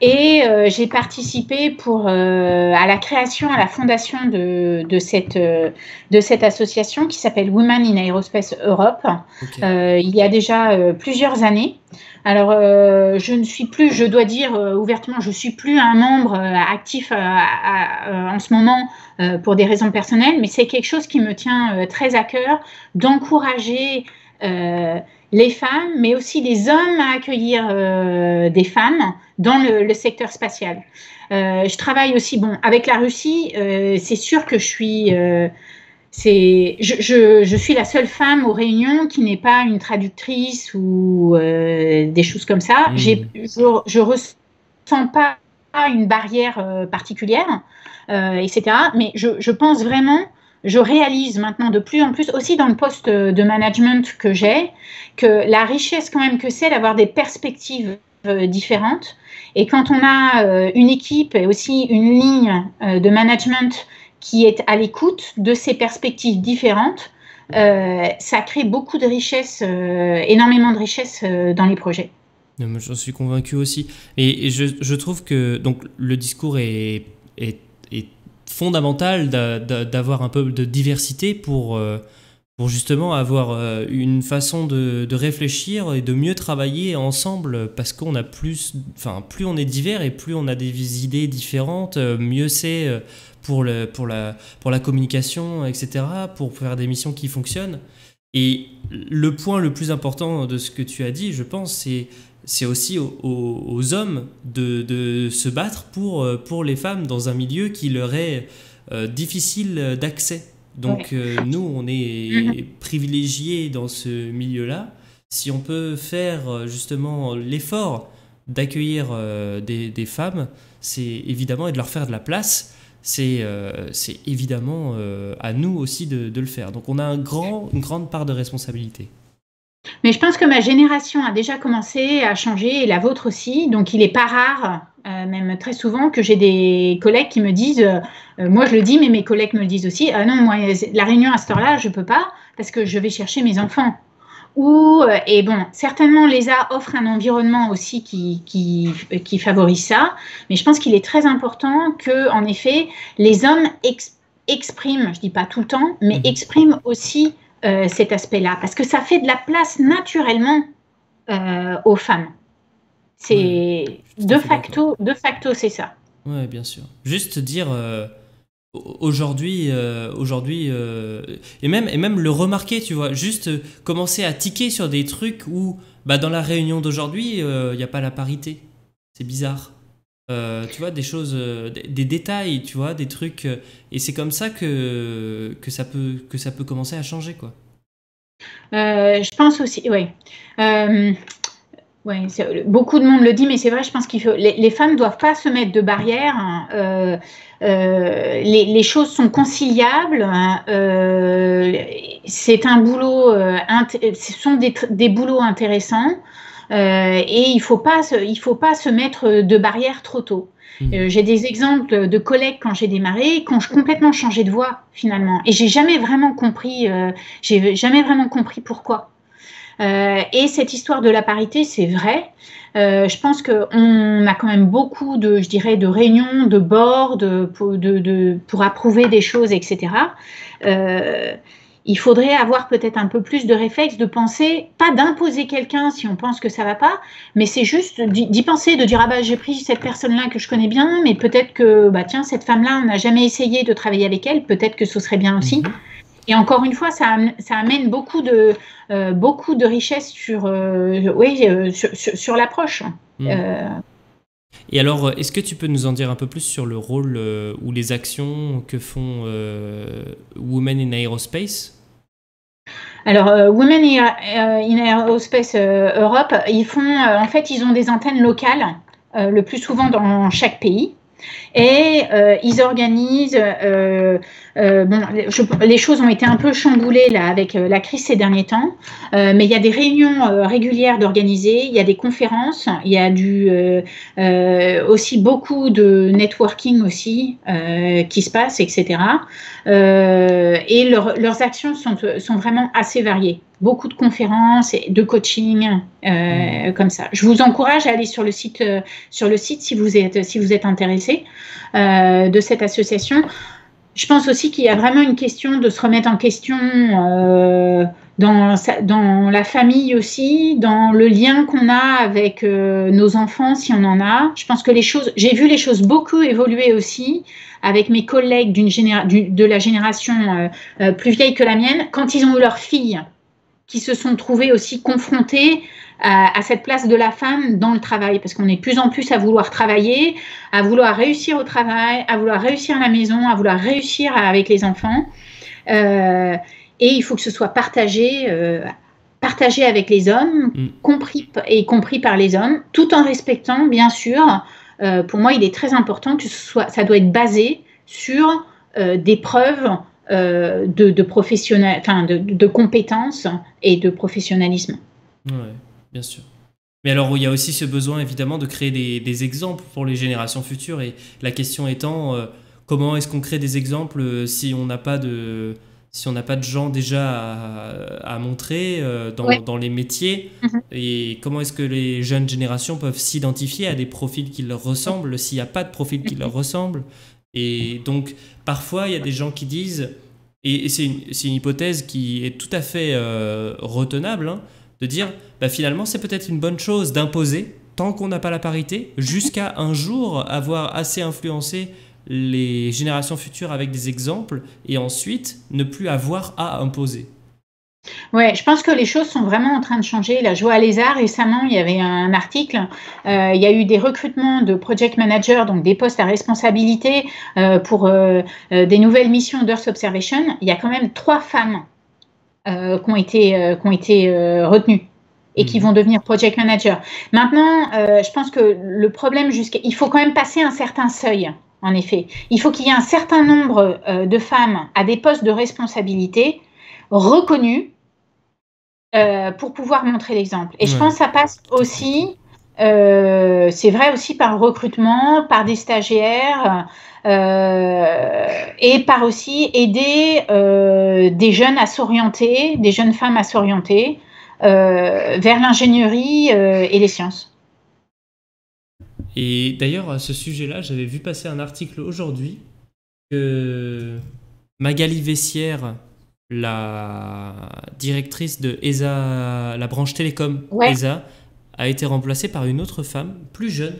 Et j'ai participé à la création, à la fondation de cette association qui s'appelle Women in Aerospace Europe, Ok. il y a déjà plusieurs années. Alors, je dois dire ouvertement, je suis plus un membre actif en ce moment pour des raisons personnelles, mais c'est quelque chose qui me tient très à cœur d'encourager euh, les femmes, mais aussi les hommes à accueillir des femmes dans le secteur spatial. Je travaille aussi, bon, avec la Russie. C'est sûr que je suis la seule femme aux réunions qui n'est pas une traductrice ou des choses comme ça. Mhm. Je ressens pas une barrière particulière, etc. Mais je pense vraiment, je réalise maintenant de plus en plus, aussi dans le poste de management que j'ai, que la richesse quand même que c'est d'avoir des perspectives différentes. Et quand on a une équipe et aussi une ligne de management qui est à l'écoute de ces perspectives différentes, ça crée beaucoup de richesses, énormément de richesses dans les projets. Non, mais j'en suis convaincu aussi. Et je trouve que donc, le discours est fondamental d'avoir un peu de diversité pour justement avoir une façon de réfléchir et de mieux travailler ensemble parce qu'on a plus on est divers et plus on a des idées différentes, mieux c'est pour la communication, etc., pour faire des missions qui fonctionnent. Et le point le plus important de ce que tu as dit, je pense, c'est aussi aux hommes de se battre pour les femmes dans un milieu qui leur est difficile d'accès. Donc Ouais. nous, on Mhm. est privilégiés dans ce milieu-là. Si on peut faire justement l'effort d'accueillir des femmes, c'est évidemment et de leur faire de la place, c'est évidemment à nous aussi de le faire. Donc on a une grande part de responsabilité. Mais je pense que ma génération a déjà commencé à changer et la vôtre aussi. Donc, il n'est pas rare, même très souvent, que j'ai des collègues qui me disent, moi je le dis, mais mes collègues me le disent aussi, ah non, moi, la réunion à cette heure-là, je ne peux pas parce que je vais chercher mes enfants. Et bon, certainement, l'ESA offre un environnement aussi qui favorise ça. Mais je pense qu'il est très important que, en effet, les hommes expriment, je ne dis pas tout le temps, mais expriment aussi cet aspect-là, parce que ça fait de la place naturellement aux femmes. C'est de facto, c'est ça. Ouais, bien sûr. Juste dire aujourd'hui, et même le remarquer, tu vois, juste commencer à tiquer sur des trucs où, dans la réunion d'aujourd'hui, il n'y a pas la parité. C'est bizarre. Tu vois, des choses, des détails, tu vois, des trucs, et c'est comme ça que ça peut commencer à changer, quoi. Je pense aussi, oui. Beaucoup de monde le dit, mais c'est vrai, je pense qu'il faut. Les femmes ne doivent pas se mettre de barrières. Hein, les choses sont conciliables. Hein, c'est un boulot, ce sont des boulots intéressants. Et il faut pas se mettre de barrières trop tôt. J'ai des exemples de collègues quand j'ai démarré qui ont complètement changé de voie finalement, et j'ai jamais vraiment compris pourquoi. Et cette histoire de la parité, c'est vrai. Je pense qu'on a quand même beaucoup de réunions, de boards pour approuver des choses, etc. Il faudrait avoir peut-être un peu plus de réflexe, de penser, pas d'imposer quelqu'un si on pense que ça va pas, mais c'est juste d'y penser, de dire j'ai pris cette personne-là que je connais bien, mais peut-être que tiens, cette femme-là, on n'a jamais essayé de travailler avec elle, peut-être que ce serait bien aussi. Et encore une fois, ça amène beaucoup de richesse sur l'approche. Et alors, est-ce que tu peux nous en dire un peu plus sur le rôle ou les actions que font Women in Aerospace ? Alors, Women in Aerospace Europe, ils ont des antennes locales, le plus souvent dans chaque pays. Et ils organisent. Les choses ont été un peu chamboulées là avec la crise ces derniers temps, mais il y a des réunions régulières d'organiser, il y a des conférences, il y a aussi beaucoup de networking aussi qui se passe, etc. Et leurs actions sont vraiment assez variées. Beaucoup de conférences et de coaching comme ça. Je vous encourage à aller sur le site si vous êtes intéressé de cette association. Je pense aussi qu'il y a vraiment une question de se remettre en question dans la famille aussi, dans le lien qu'on a avec nos enfants si on en a. Je pense que j'ai vu les choses beaucoup évoluer aussi avec mes collègues de la génération plus vieille que la mienne, quand ils ont eu leurs filles, qui se sont trouvés aussi confrontés à cette place de la femme dans le travail, parce qu'on est de plus en plus à vouloir travailler, à vouloir réussir au travail, à vouloir réussir à la maison, à vouloir réussir avec les enfants. Et il faut que ce soit partagé avec les hommes, compris par les hommes, tout en respectant, bien sûr. Pour moi, il est très important que ça doit être basé sur des preuves de compétences et de professionnalisme. Ouais, bien sûr. Mais alors, il y a aussi ce besoin, évidemment, de créer des exemples pour les générations futures. Et la question étant, comment est-ce qu'on crée des exemples si on n'a pas de gens déjà à montrer dans les métiers, et comment est-ce que les jeunes générations peuvent s'identifier à des profils qui leur ressemblent s'il n'y a pas de profil qui leur ressemble. Et donc, parfois, il y a des gens qui disent, et c'est une hypothèse qui est tout à fait retenable, de dire, finalement, c'est peut-être une bonne chose d'imposer, tant qu'on n'a pas la parité, jusqu'à un jour avoir assez influencé les générations futures avec des exemples, et ensuite ne plus avoir à imposer. Ouais, je pense que les choses sont vraiment en train de changer. Là, je vois à l'ESA récemment, il y avait un article. Il y a eu des recrutements de project managers, donc des postes à responsabilité pour des nouvelles missions d'Earth Observation. Il y a quand même 3 femmes qui ont été retenues et qui vont devenir project managers. Maintenant, je pense que le problème il faut quand même passer un certain seuil. en effet. Il faut qu'il y ait un certain nombre de femmes à des postes de responsabilité reconnus pour pouvoir montrer l'exemple. Et je pense que ça passe aussi, c'est vrai aussi par le recrutement, par des stagiaires et par aussi aider des jeunes à s'orienter, des jeunes femmes à s'orienter vers l'ingénierie et les sciences. Et d'ailleurs, à ce sujet-là, j'avais vu passer un article aujourd'hui que Magali Vessière, la directrice de ESA, la branche télécom ESA, a été remplacée par une autre femme, plus jeune,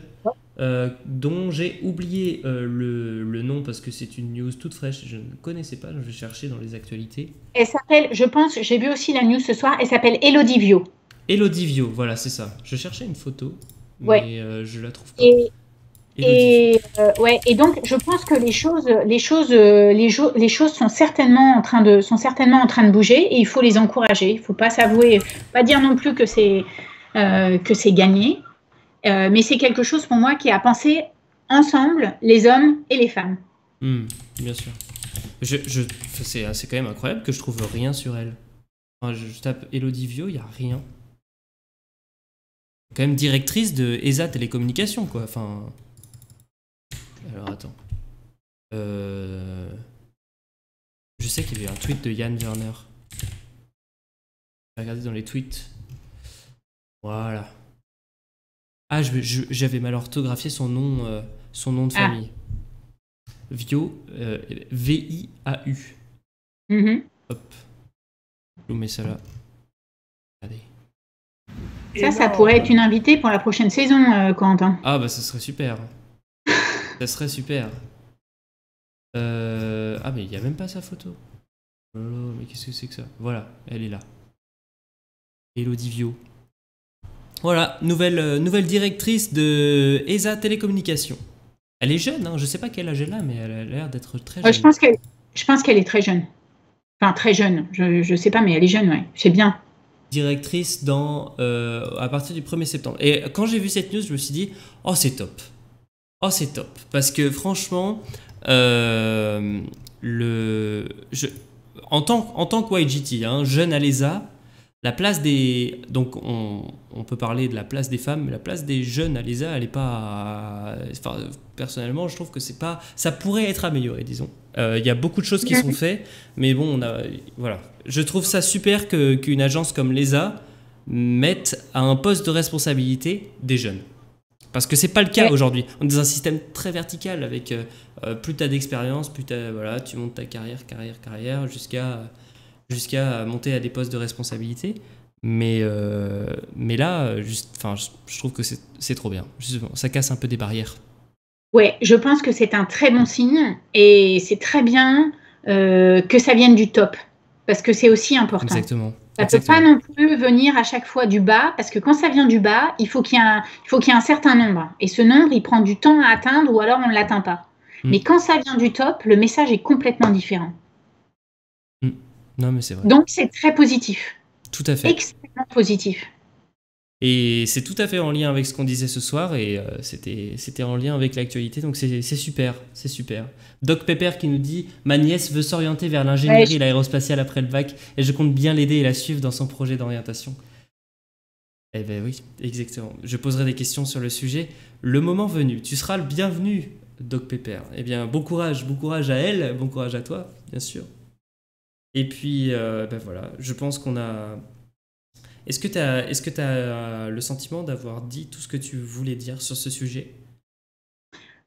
dont j'ai oublié le nom parce que c'est une news toute fraîche, je ne connaissais pas, je vais chercher dans les actualités. Elle s'appelle, je pense, j'ai vu aussi la news ce soir, elle s'appelle Élodie Viau. Élodie Viau, voilà, c'est ça. Je cherchais une photo, mais je la trouve pas. Et donc je pense que les choses sont certainement en train de bouger et il faut les encourager. Il ne faut pas pas dire non plus que c'est gagné, mais c'est quelque chose pour moi qui a pensé ensemble les hommes et les femmes. Bien sûr. C'est quand même incroyable que je trouve rien sur elle. Enfin, je tape Élodie Viau, il n'y a rien. Quand même directrice de ESA Télécommunications, quoi. Enfin. Alors attends. Je sais qu'il y avait un tweet de Yann Werner. Regardez dans les tweets. Voilà. Ah, j'avais mal orthographié son nom de famille. Viau, V-I-A-U. Hop. Je vous mets ça là. Regardez. Ça pourrait être une invitée pour la prochaine saison, Corentin. Ah bah ça serait super. Ça serait super. Ah mais il n'y a même pas sa photo. Oh, mais qu'est-ce que c'est que ça? Voilà, elle est là. Élodie Viau. Voilà, nouvelle directrice de ESA Télécommunications. Elle est jeune, hein, je sais pas quel âge elle a, mais elle a l'air d'être très jeune. Je pense qu'elle est très jeune. Enfin, très jeune, je sais pas, mais elle est jeune, ouais. C'est bien. Directrice à partir du 1er septembre. Et quand j'ai vu cette news, je me suis dit, oh c'est top. Oh c'est top. Parce que franchement, en tant que YGT, hein, jeune à l'ESA, la place des... Donc on peut parler de la place des femmes, mais la place des jeunes à l'ESA, elle n'est pas... Enfin, personnellement, je trouve que c'est pas... Ça pourrait être amélioré, disons. Il y a beaucoup de choses qui sont faites, mais bon, voilà. Je trouve ça super qu'une agence comme l'ESA mette à un poste de responsabilité des jeunes. Parce que c'est pas le cas aujourd'hui. On est dans un système très vertical avec plus tu as d'expérience, plus voilà, tu montes ta carrière jusqu'à monter à des postes de responsabilité. Mais là, je trouve que c'est trop bien. Justement, ça casse un peu des barrières. Ouais, je pense que c'est un très bon signe et c'est très bien que ça vienne du top parce que c'est aussi important. Exactement. Ça ne peut pas non plus venir à chaque fois du bas parce que quand ça vient du bas, il faut qu'il y ait un certain nombre et ce nombre, il prend du temps à atteindre ou alors on ne l'atteint pas. Mais quand ça vient du top, le message est complètement différent. Non, mais c'est vrai. Donc, c'est très positif. Tout à fait. Extrêmement positif. Et c'est tout à fait en lien avec ce qu'on disait ce soir et c'était en lien avec l'actualité, donc c'est super, c'est super. Doc Pepper qui nous dit « Ma nièce veut s'orienter vers l'ingénierie et l'aérospatiale après le bac et je compte bien l'aider et la suivre dans son projet d'orientation. » Eh bien oui, exactement. Je poserai des questions sur le sujet. Le moment venu, tu seras le bienvenu, Doc Pepper. Eh bien, bon courage à elle, bon courage à toi, bien sûr. Et puis, voilà, je pense qu'on a... Est-ce que tu as le sentiment d'avoir dit tout ce que tu voulais dire sur ce sujet?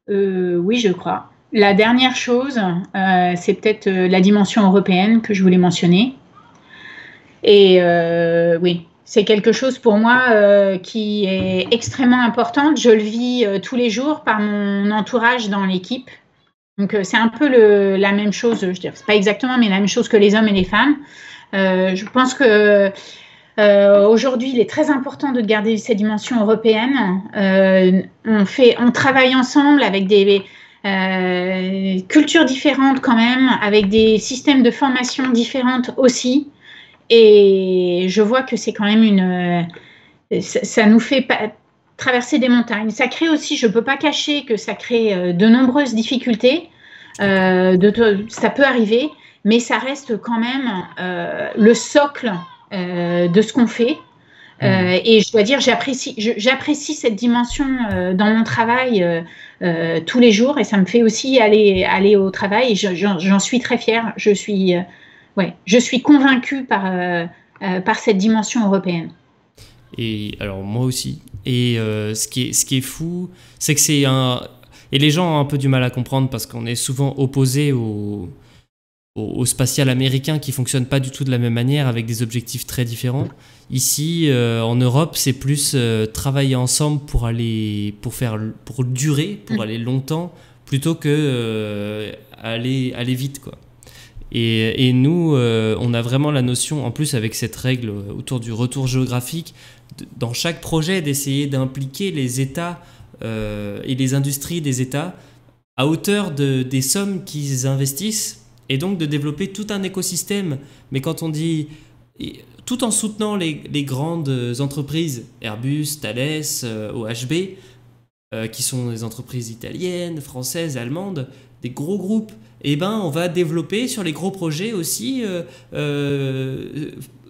Oui, je crois. La dernière chose, c'est peut-être la dimension européenne que je voulais mentionner. Et oui, c'est quelque chose pour moi qui est extrêmement importante. Je le vis tous les jours par mon entourage dans l'équipe. Donc, c'est un peu la même chose, je dirais, c'est pas exactement, mais la même chose que les hommes et les femmes. Je pense que aujourd'hui, il est très important de garder cette dimension européenne. On travaille ensemble avec des cultures différentes quand même, avec des systèmes de formation différentes aussi. Et je vois que c'est quand même ça nous fait traverser des montagnes. Ça crée aussi, je ne peux pas cacher que ça crée de nombreuses difficultés. Ça peut arriver, mais ça reste quand même le socle de ce qu'on fait. Et je dois dire, j'apprécie cette dimension dans mon travail tous les jours, et ça me fait aussi aller au travail, et j'en suis très fière. Je suis convaincue par cette dimension européenne. Et alors moi aussi. Et ce qui est fou, c'est que c'est un... Et les gens ont un peu du mal à comprendre parce qu'on est souvent opposé au spatial américain qui fonctionne pas du tout de la même manière avec des objectifs très différents. Ici, en Europe, c'est plus travailler ensemble pour durer, pour aller longtemps, plutôt que aller vite, quoi. Et nous, on a vraiment la notion, en plus avec cette règle autour du retour géographique, dans chaque projet, d'essayer d'impliquer les États et les industries des États à hauteur des sommes qu'ils investissent, et donc de développer tout un écosystème. Mais quand on dit, tout en soutenant les grandes entreprises, Airbus, Thales, OHB, qui sont des entreprises italiennes, françaises, allemandes, des gros groupes, eh ben, on va développer sur les gros projets aussi,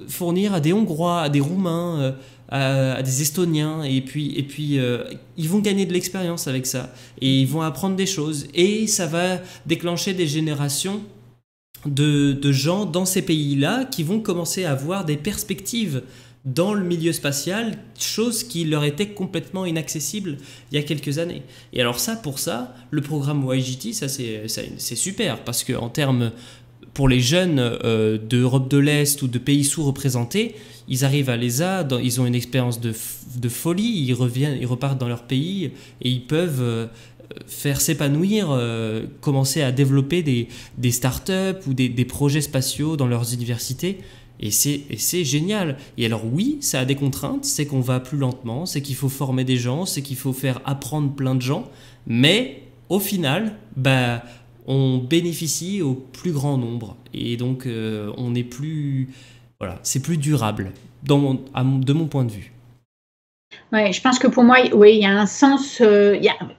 fournir à des Hongrois, à des Roumains, à des Estoniens, et puis ils vont gagner de l'expérience avec ça, et ils vont apprendre des choses, et ça va déclencher des générations de gens dans ces pays-là qui vont commencer à avoir des perspectives dans le milieu spatial, chose qui leur était complètement inaccessible il y a quelques années. Et alors pour ça, le programme YJT, c'est super, parce qu'en termes, pour les jeunes d'Europe de l'Est ou de pays sous-représentés, ils arrivent à l'ESA, ils ont une expérience de folie, ils repartent dans leur pays, et ils peuvent faire s'épanouir, commencer à développer des startups ou des projets spatiaux dans leurs universités. Et c'est génial. Et alors oui, ça a des contraintes, c'est qu'on va plus lentement, c'est qu'il faut former des gens, c'est qu'il faut faire apprendre plein de gens, mais au final, on bénéficie au plus grand nombre. Et donc, on est plus... Voilà, c'est plus durable, de mon point de vue. Ouais, je pense que pour moi, oui, il y a un sens,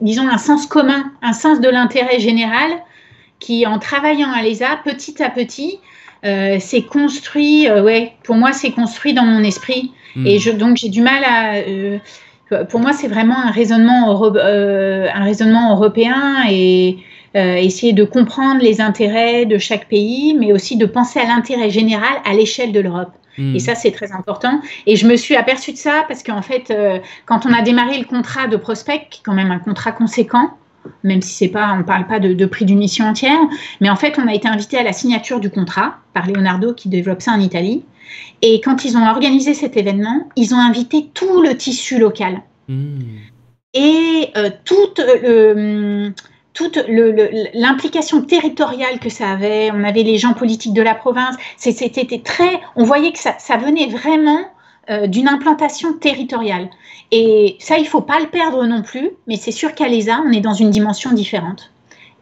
disons un sens commun, un sens de l'intérêt général qui, en travaillant à l'ESA, petit à petit, c'est construit, pour moi, c'est construit dans mon esprit. Et donc, j'ai du mal à... pour moi, c'est vraiment un raisonnement européen, et essayer de comprendre les intérêts de chaque pays, mais aussi de penser à l'intérêt général à l'échelle de l'Europe. Et ça, c'est très important. Et je me suis aperçue de ça parce qu'en fait, quand on a démarré le contrat de prospect, qui est quand même un contrat conséquent, même si on ne parle pas de prix d'une mission entière, mais en fait, on a été invité à la signature du contrat par Leonardo qui développe ça en Italie. Et quand ils ont organisé cet événement, ils ont invité tout le tissu local. Et toute l'implication territoriale que ça avait, on avait les gens politiques de la province, c'était on voyait que ça venait vraiment d'une implantation territoriale. Et ça, il ne faut pas le perdre non plus, mais c'est sûr qu'à l'ESA, on est dans une dimension différente.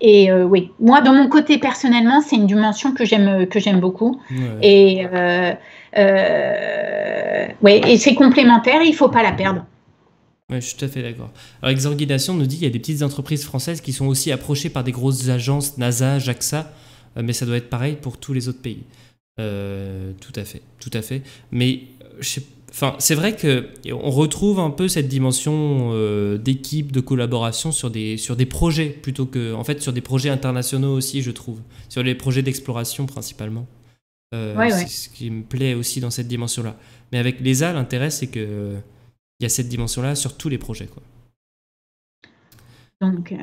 Et oui, moi, dans mon côté, personnellement, c'est une dimension que j'aime beaucoup. Ouais. Et c'est complémentaire, et il ne faut pas la perdre. Ouais, je suis tout à fait d'accord. Alors, Exorguidation nous dit qu'il y a des petites entreprises françaises qui sont aussi approchées par des grosses agences, NASA, JAXA, mais ça doit être pareil pour tous les autres pays. Tout à fait. Mais c'est vrai qu'on retrouve un peu cette dimension d'équipe, de collaboration sur des projets, plutôt que sur des projets internationaux aussi, je trouve. Sur les projets d'exploration principalement. C'est ce qui me plaît aussi dans cette dimension-là. Mais avec l'ESA, l'intérêt, c'est que il y a cette dimension-là sur tous les projets, quoi. Donc,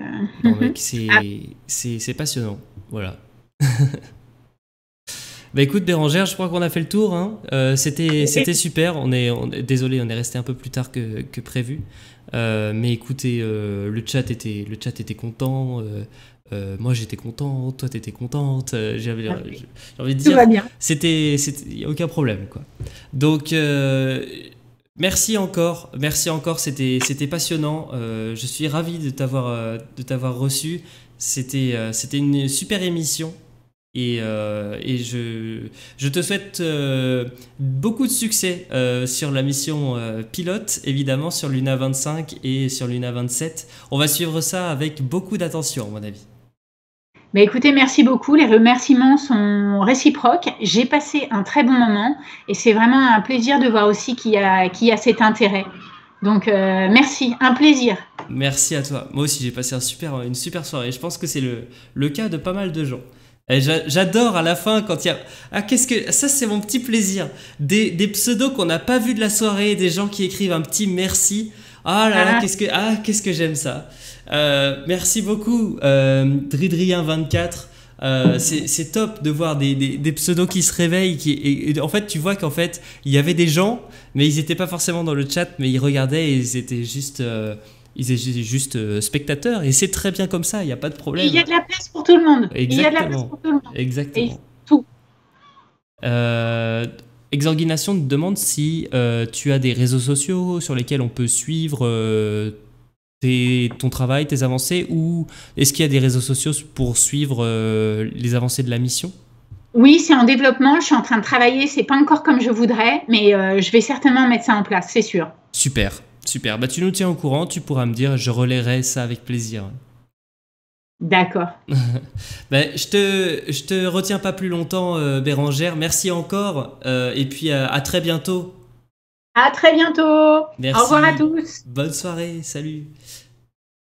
non, mec, c'est passionnant. Voilà. Écoute, Bérangère, je crois qu'on a fait le tour. Hein. C'était super. Désolé, on est resté un peu plus tard que prévu. Mais écoutez, le chat était content. Moi, j'étais content. Toi, t'étais contente. J'ai envie de dire, tout va bien. Il n'y a aucun problème, quoi. Donc... Merci encore, c'était passionnant. Je suis ravi de t'avoir reçu. C'était une super émission. Et je te souhaite beaucoup de succès sur la mission pilote, évidemment, sur Luna 25 et sur Luna 27. On va suivre ça avec beaucoup d'attention, à mon avis. Mais écoutez, merci beaucoup. Les remerciements sont réciproques. J'ai passé un très bon moment et c'est vraiment un plaisir de voir aussi qu'il y a cet intérêt. Donc, merci, un plaisir. Merci à toi. Moi aussi, j'ai passé une super soirée. Je pense que c'est le cas de pas mal de gens. J'adore à la fin quand il y a... Ah, ça, c'est mon petit plaisir. Des pseudos qu'on n'a pas vu de la soirée, des gens qui écrivent un petit merci. Ah là là, qu'est-ce que j'aime ça. Merci beaucoup, Dridrien24. C'est top de voir des pseudos qui se réveillent. Et en fait, tu vois qu'en fait, il y avait des gens, mais ils n'étaient pas forcément dans le chat, mais ils regardaient et ils étaient juste spectateurs. Et c'est très bien comme ça, il n'y a pas de problème. Il y a de la place pour tout le monde. Exactement. Il y a de la place pour tout le monde. Exactement. Et tout. Exorguination te demande si tu as des réseaux sociaux sur lesquels on peut suivre ton travail, tes avancées, ou est-ce qu'il y a des réseaux sociaux pour suivre les avancées de la mission? Oui, c'est en développement, je suis en train de travailler, c'est pas encore comme je voudrais, mais je vais certainement mettre ça en place, c'est sûr. Super, super. Bah, tu nous tiens au courant, tu pourras me dire, je relayerai ça avec plaisir. D'accord. Ben, je te retiens pas plus longtemps, Bérangère. Merci encore, et puis à très bientôt. À très bientôt. Merci. Au revoir à tous. Bonne soirée, salut.